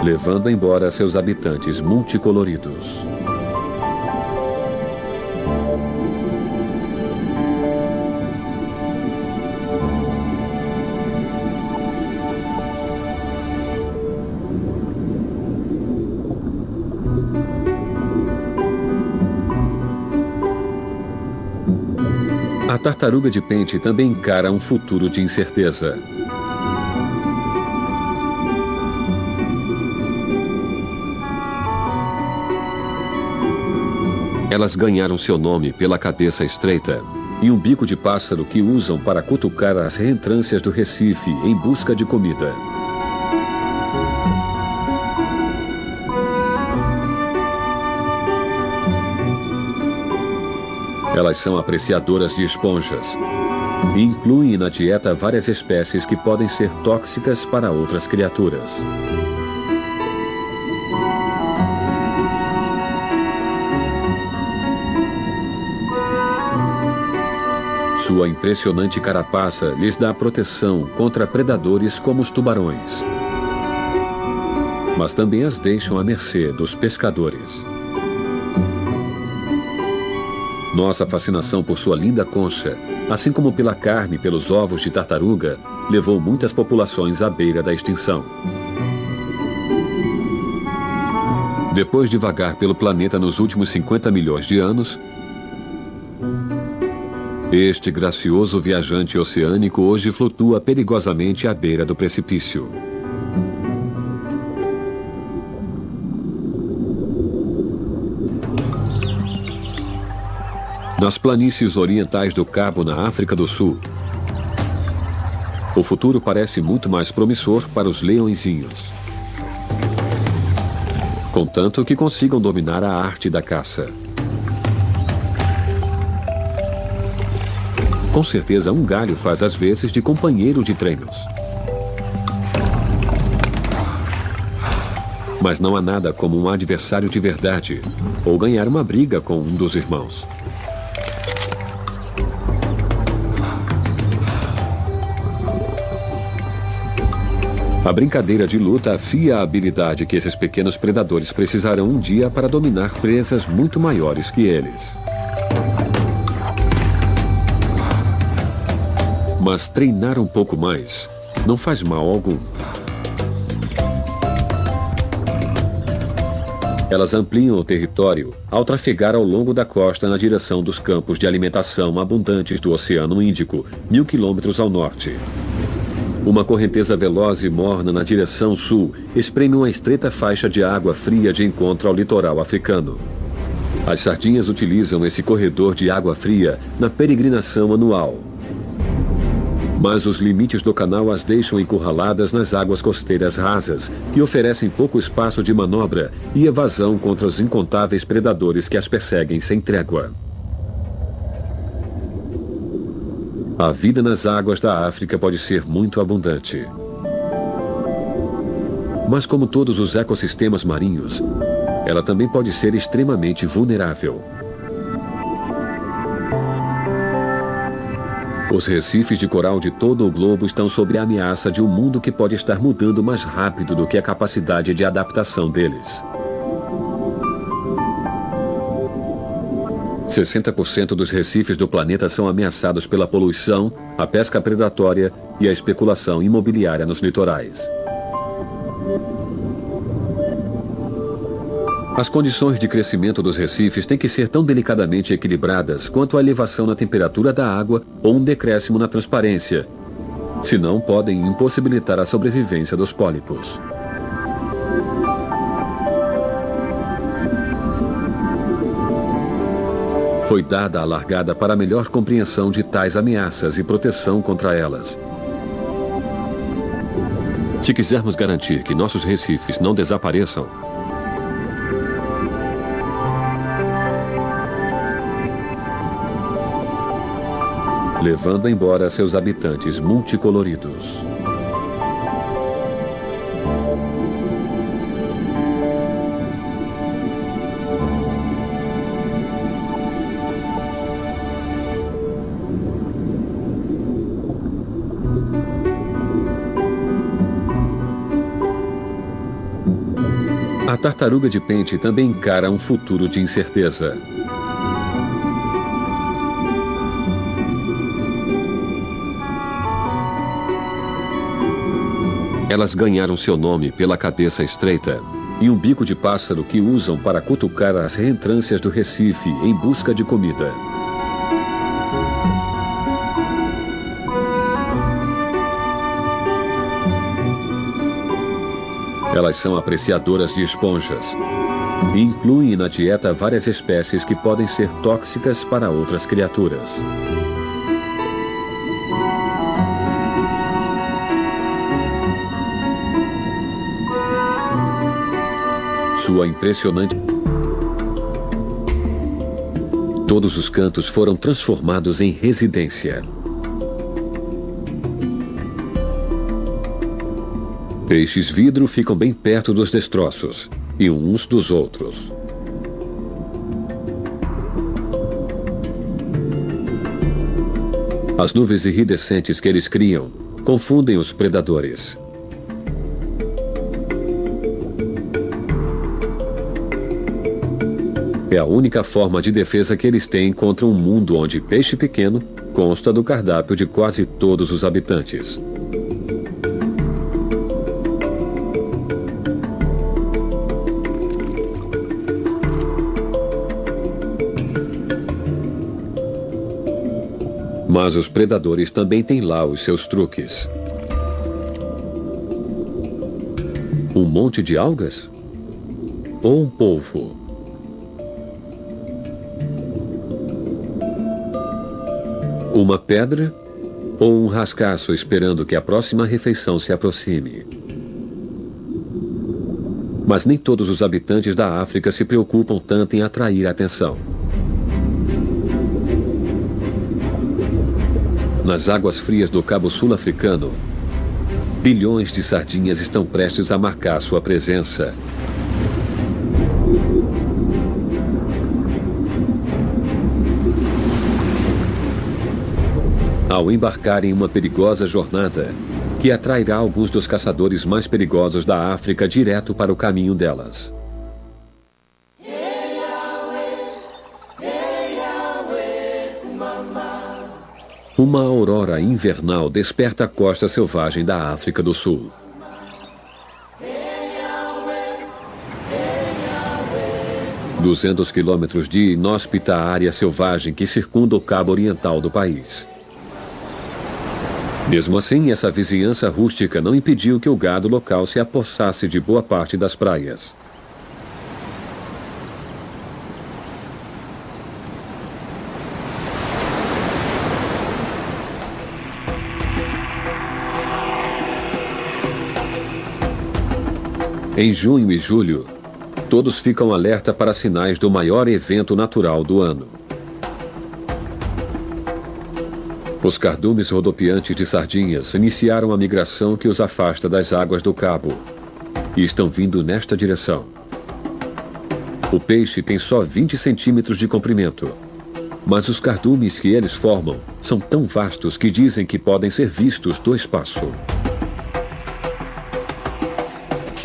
levando embora seus habitantes multicoloridos. A tartaruga de pente também encara um futuro de incerteza. Elas ganharam seu nome pela cabeça estreita e um bico de pássaro que usam para cutucar as reentrâncias do recife em busca de comida. Elas são apreciadoras de esponjas e incluem na dieta várias espécies que podem ser tóxicas para outras criaturas. Sua impressionante carapaça lhes dá proteção contra predadores como os tubarões, mas também as deixam à mercê dos pescadores. Nossa fascinação por sua linda concha, assim como pela carne e pelos ovos de tartaruga, levou muitas populações à beira da extinção. Depois de vagar pelo planeta nos últimos 50 milhões de anos, este gracioso viajante oceânico hoje flutua perigosamente à beira do precipício. Nas planícies orientais do Cabo, na África do Sul, o futuro parece muito mais promissor para os leõezinhos, contanto que consigam dominar a arte da caça. Com certeza, um galho faz às vezes de companheiro de treinos. Mas não há nada como um adversário de verdade ou ganhar uma briga com um dos irmãos. A brincadeira de luta afia a habilidade que esses pequenos predadores precisarão um dia para dominar presas muito maiores que eles. Mas treinar um pouco mais não faz mal algum. Elas ampliam o território ao trafegar ao longo da costa na direção dos campos de alimentação abundantes do Oceano Índico, 1000 quilômetros ao norte. Uma correnteza veloz e morna na direção sul espreme uma estreita faixa de água fria de encontro ao litoral africano. As sardinhas utilizam esse corredor de água fria na peregrinação anual. Mas os limites do canal as deixam encurraladas nas águas costeiras rasas, que oferecem pouco espaço de manobra e evasão contra os incontáveis predadores que as perseguem sem trégua. A vida nas águas da África pode ser muito abundante. Mas como todos os ecossistemas marinhos, ela também pode ser extremamente vulnerável. Os recifes de coral de todo o globo estão sob a ameaça de um mundo que pode estar mudando mais rápido do que a capacidade de adaptação deles. 60% dos recifes do planeta são ameaçados pela poluição, a pesca predatória e a especulação imobiliária nos litorais. As condições de crescimento dos recifes têm que ser tão delicadamente equilibradas quanto a elevação na temperatura da água ou um decréscimo na transparência, senão podem impossibilitar a sobrevivência dos pólipos. Foi dada a largada para a melhor compreensão de tais ameaças e proteção contra elas. Se quisermos garantir que nossos recifes não desapareçam, levando embora seus habitantes multicoloridos. A tartaruga de pente também encara um futuro de incerteza. Elas ganharam seu nome pela cabeça estreita e um bico de pássaro que usam para cutucar as reentrâncias do Recife em busca de comida. Elas são apreciadoras de esponjas e incluem na dieta várias espécies que podem ser tóxicas para outras criaturas. Sua impressionante... Todos os cantos foram transformados em residência. Peixes vidro ficam bem perto dos destroços, e uns dos outros. As nuvens iridescentes que eles criam confundem os predadores. É a única forma de defesa que eles têm contra um mundo onde peixe pequeno consta do cardápio de quase todos os habitantes. Mas os predadores também têm lá os seus truques. Um monte de algas? Ou um polvo? Uma pedra? Ou um rascaço esperando que a próxima refeição se aproxime? Mas nem todos os habitantes da África se preocupam tanto em atrair a atenção. Nas águas frias do Cabo Sul-Africano, bilhões de sardinhas estão prestes a marcar sua presença. Ao embarcar em uma perigosa jornada, que atrairá alguns dos caçadores mais perigosos da África direto para o caminho delas. Uma aurora invernal desperta a costa selvagem da África do Sul. Duzentos quilômetros de inóspita área selvagem que circunda o cabo oriental do país. Mesmo assim, essa vizinhança rústica não impediu que o gado local se apossasse de boa parte das praias. Em junho e julho, todos ficam alerta para sinais do maior evento natural do ano. Os cardumes rodopiantes de sardinhas iniciaram a migração que os afasta das águas do Cabo e estão vindo nesta direção. O peixe tem só 20 centímetros de comprimento, mas os cardumes que eles formam são tão vastos que dizem que podem ser vistos do espaço.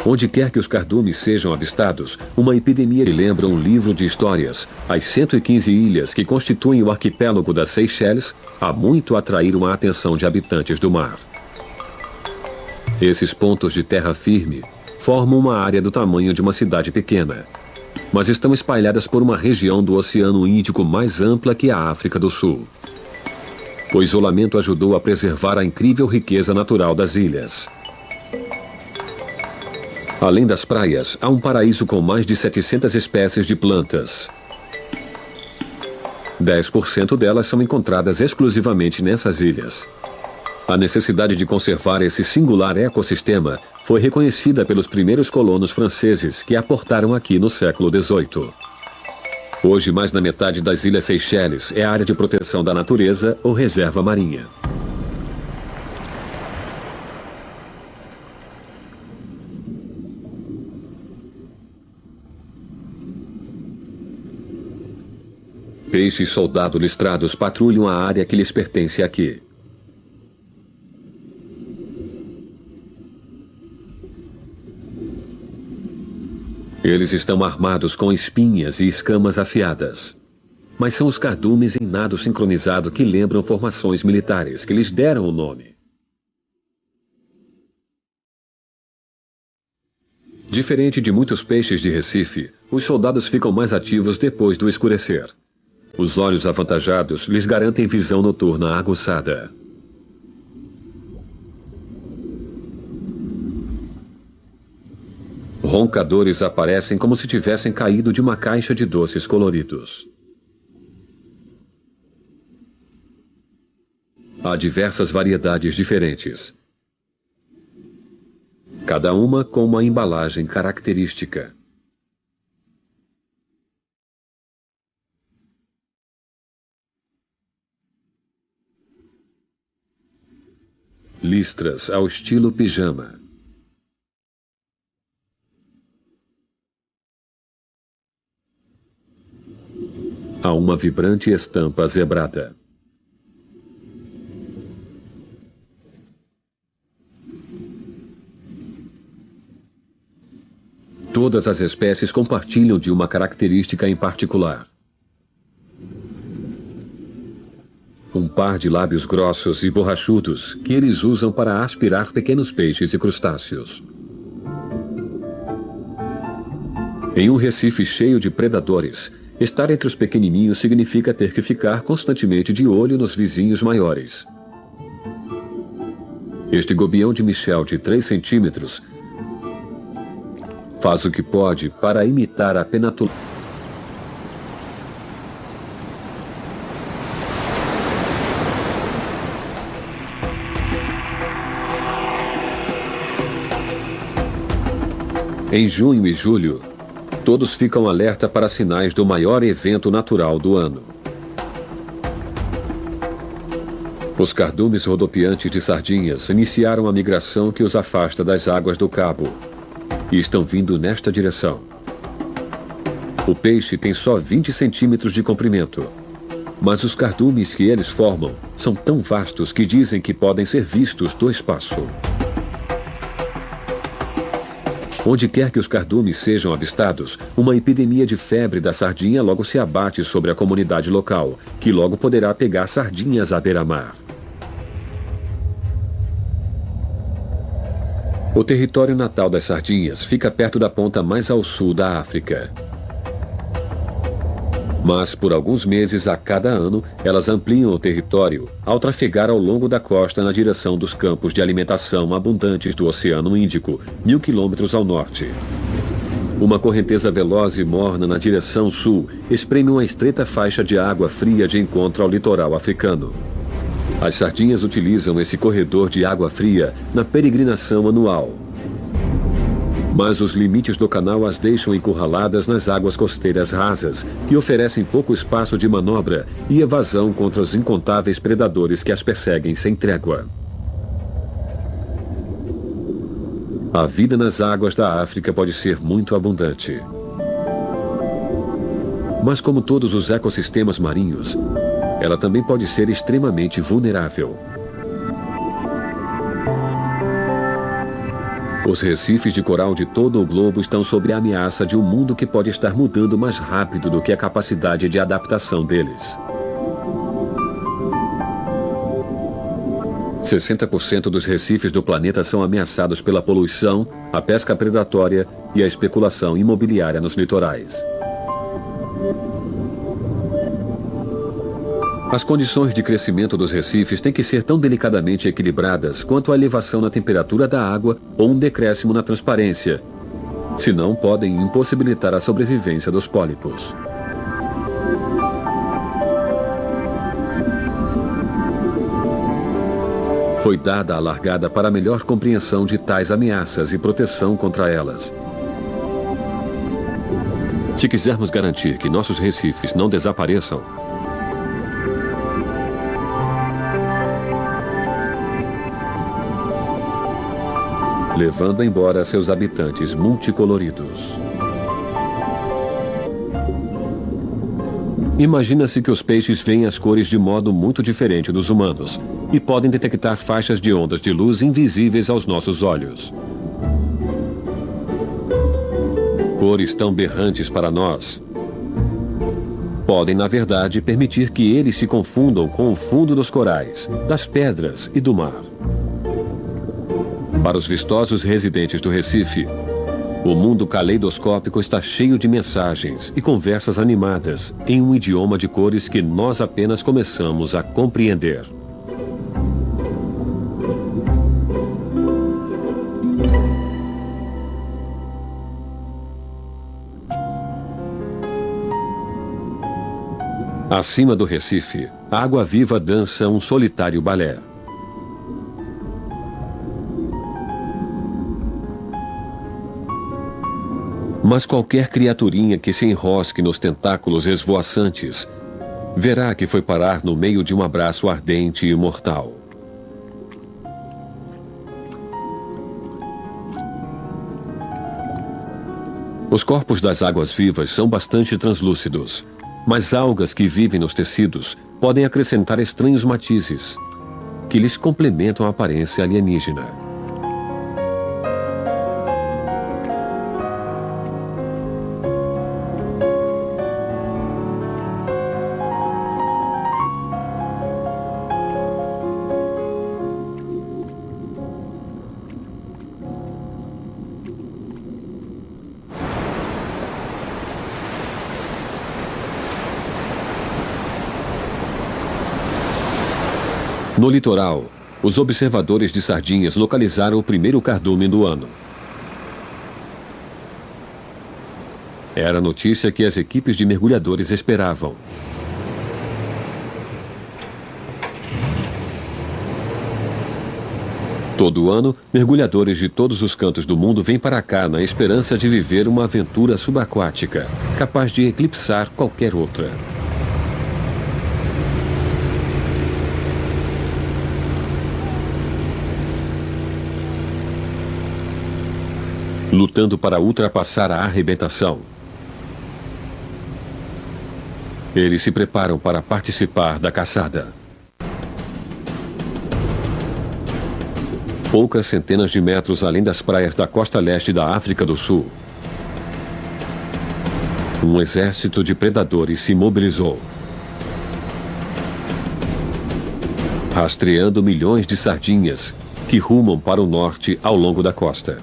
Onde quer que os cardumes sejam avistados, uma epidemia lembra um livro de histórias. As 115 ilhas que constituem o arquipélago das Seychelles há muito atraíram a atenção de habitantes do mar. Esses pontos de terra firme formam uma área do tamanho de uma cidade pequena, mas estão espalhadas por uma região do Oceano Índico mais ampla que a África do Sul. O isolamento ajudou a preservar a incrível riqueza natural das ilhas. Além das praias, há um paraíso com mais de 700 espécies de plantas. 10% delas são encontradas exclusivamente nessas ilhas. A necessidade de conservar esse singular ecossistema foi reconhecida pelos primeiros colonos franceses que aportaram aqui no século XVIII. Hoje, mais da metade das Ilhas Seychelles é área de proteção da natureza ou reserva marinha. Peixes soldado listrados patrulham a área que lhes pertence aqui. Eles estão armados com espinhas e escamas afiadas. Mas são os cardumes em nado sincronizado que lembram formações militares que lhes deram o nome. Diferente de muitos peixes de Recife, os soldados ficam mais ativos depois do escurecer. Os olhos avantajados lhes garantem visão noturna aguçada. Roncadores aparecem como se tivessem caído de uma caixa de doces coloridos. Há diversas variedades diferentes, cada uma com uma embalagem característica. Listras ao estilo pijama. Há uma vibrante estampa zebrada. Todas as espécies compartilham de uma característica em particular. Um par de lábios grossos e borrachudos que eles usam para aspirar pequenos peixes e crustáceos. Em um recife cheio de predadores, estar entre os pequenininhos significa ter que ficar constantemente de olho nos vizinhos maiores. Este gobião de Michel de 3 centímetros faz o que pode para imitar a penatulação. Em junho e julho, todos ficam alerta para sinais do maior evento natural do ano. Os cardumes rodopiantes de sardinhas iniciaram a migração que os afasta das águas do Cabo e estão vindo nesta direção. O peixe tem só 20 centímetros de comprimento, mas os cardumes que eles formam são tão vastos que dizem que podem ser vistos do espaço. Onde quer que os cardumes sejam avistados, uma epidemia de febre da sardinha logo se abate sobre a comunidade local, que logo poderá pegar sardinhas à beira-mar. O território natal das sardinhas fica perto da ponta mais ao sul da África. Mas, por alguns meses a cada ano, elas ampliam o território ao trafegar ao longo da costa na direção dos campos de alimentação abundantes do Oceano Índico, 1000 quilômetros ao norte. Uma correnteza veloz e morna na direção sul espreme uma estreita faixa de água fria de encontro ao litoral africano. As sardinhas utilizam esse corredor de água fria na peregrinação anual. Mas os limites do canal as deixam encurraladas nas águas costeiras rasas e oferecem pouco espaço de manobra e evasão contra os incontáveis predadores que as perseguem sem trégua. A vida nas águas da África pode ser muito abundante. Mas como todos os ecossistemas marinhos, ela também pode ser extremamente vulnerável. Os recifes de coral de todo o globo estão sob a ameaça de um mundo que pode estar mudando mais rápido do que a capacidade de adaptação deles. 60% dos recifes do planeta são ameaçados pela poluição, a pesca predatória e a especulação imobiliária nos litorais. As condições de crescimento dos recifes têm que ser tão delicadamente equilibradas quanto a elevação na temperatura da água ou um decréscimo na transparência, senão podem impossibilitar a sobrevivência dos pólipos. Foi dada a largada para a melhor compreensão de tais ameaças e proteção contra elas. Se quisermos garantir que nossos recifes não desapareçam, levando embora seus habitantes multicoloridos. Imagina-se que os peixes veem as cores de modo muito diferente dos humanos e podem detectar faixas de ondas de luz invisíveis aos nossos olhos. Cores tão berrantes para nós podem, na verdade, permitir que eles se confundam com o fundo dos corais, das pedras e do mar. Para os vistosos residentes do Recife, o mundo caleidoscópico está cheio de mensagens e conversas animadas em um idioma de cores que nós apenas começamos a compreender. Acima do Recife, a água-viva dança um solitário balé. Mas qualquer criaturinha que se enrosque nos tentáculos esvoaçantes verá que foi parar no meio de um abraço ardente e mortal. Os corpos das águas-vivas são bastante translúcidos, mas algas que vivem nos tecidos podem acrescentar estranhos matizes, que lhes complementam a aparência alienígena. No litoral, os observadores de sardinhas localizaram o primeiro cardume do ano. Era a notícia que as equipes de mergulhadores esperavam. Todo ano, mergulhadores de todos os cantos do mundo vêm para cá na esperança de viver uma aventura subaquática, capaz de eclipsar qualquer outra. Lutando para ultrapassar a arrebentação, eles se preparam para participar da caçada. Poucas centenas de metros além das praias da costa leste da África do Sul, um exército de predadores se mobilizou, rastreando milhões de sardinhas que rumam para o norte ao longo da costa.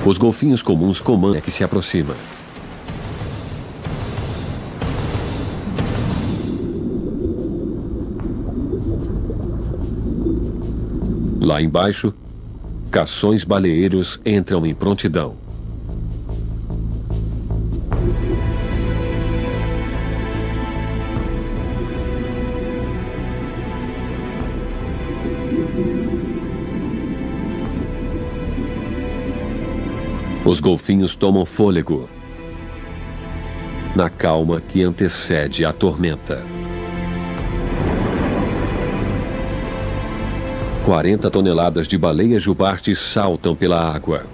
Os golfinhos comuns comandam que se aproxima. Lá embaixo, cações baleeiros entram em prontidão. Os golfinhos tomam fôlego na calma que antecede a tormenta. 40 toneladas de baleias jubartes saltam pela água.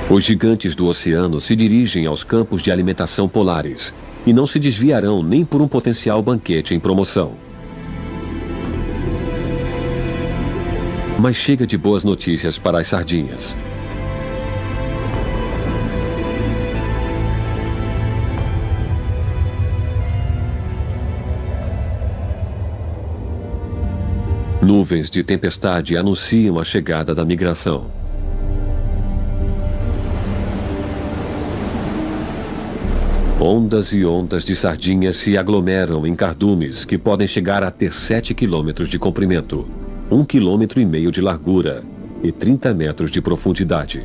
Os gigantes do oceano se dirigem aos campos de alimentação polares e não se desviarão nem por um potencial banquete em promoção. Mas chega de boas notícias para as sardinhas. Nuvens de tempestade anunciam a chegada da migração. Ondas e ondas de sardinhas se aglomeram em cardumes que podem chegar a ter 7 quilômetros de comprimento, 1,5 quilômetros de largura e 30 metros de profundidade.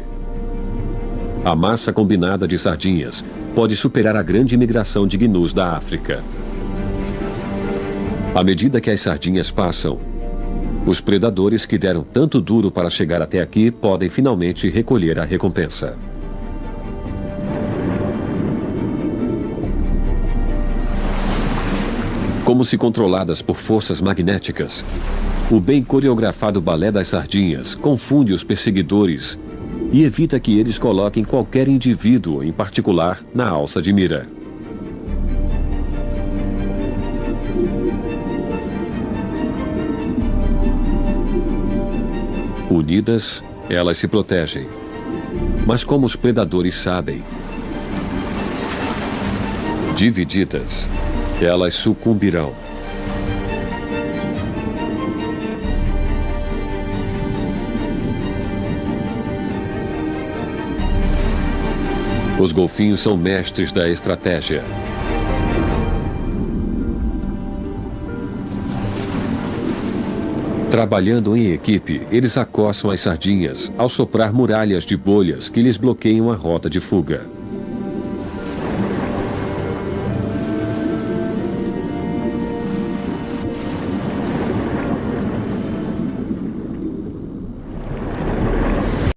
A massa combinada de sardinhas pode superar a grande migração de gnus da África. À medida que as sardinhas passam, os predadores que deram tanto duro para chegar até aqui podem finalmente recolher a recompensa. Como se controladas por forças magnéticas, o bem coreografado balé das sardinhas confunde os perseguidores e evita que eles coloquem qualquer indivíduo em particular na alça de mira. Unidas, elas se protegem. Mas como os predadores sabem, divididas, elas sucumbirão. Os golfinhos são mestres da estratégia. Trabalhando em equipe, eles acossam as sardinhas ao soprar muralhas de bolhas que lhes bloqueiam a rota de fuga.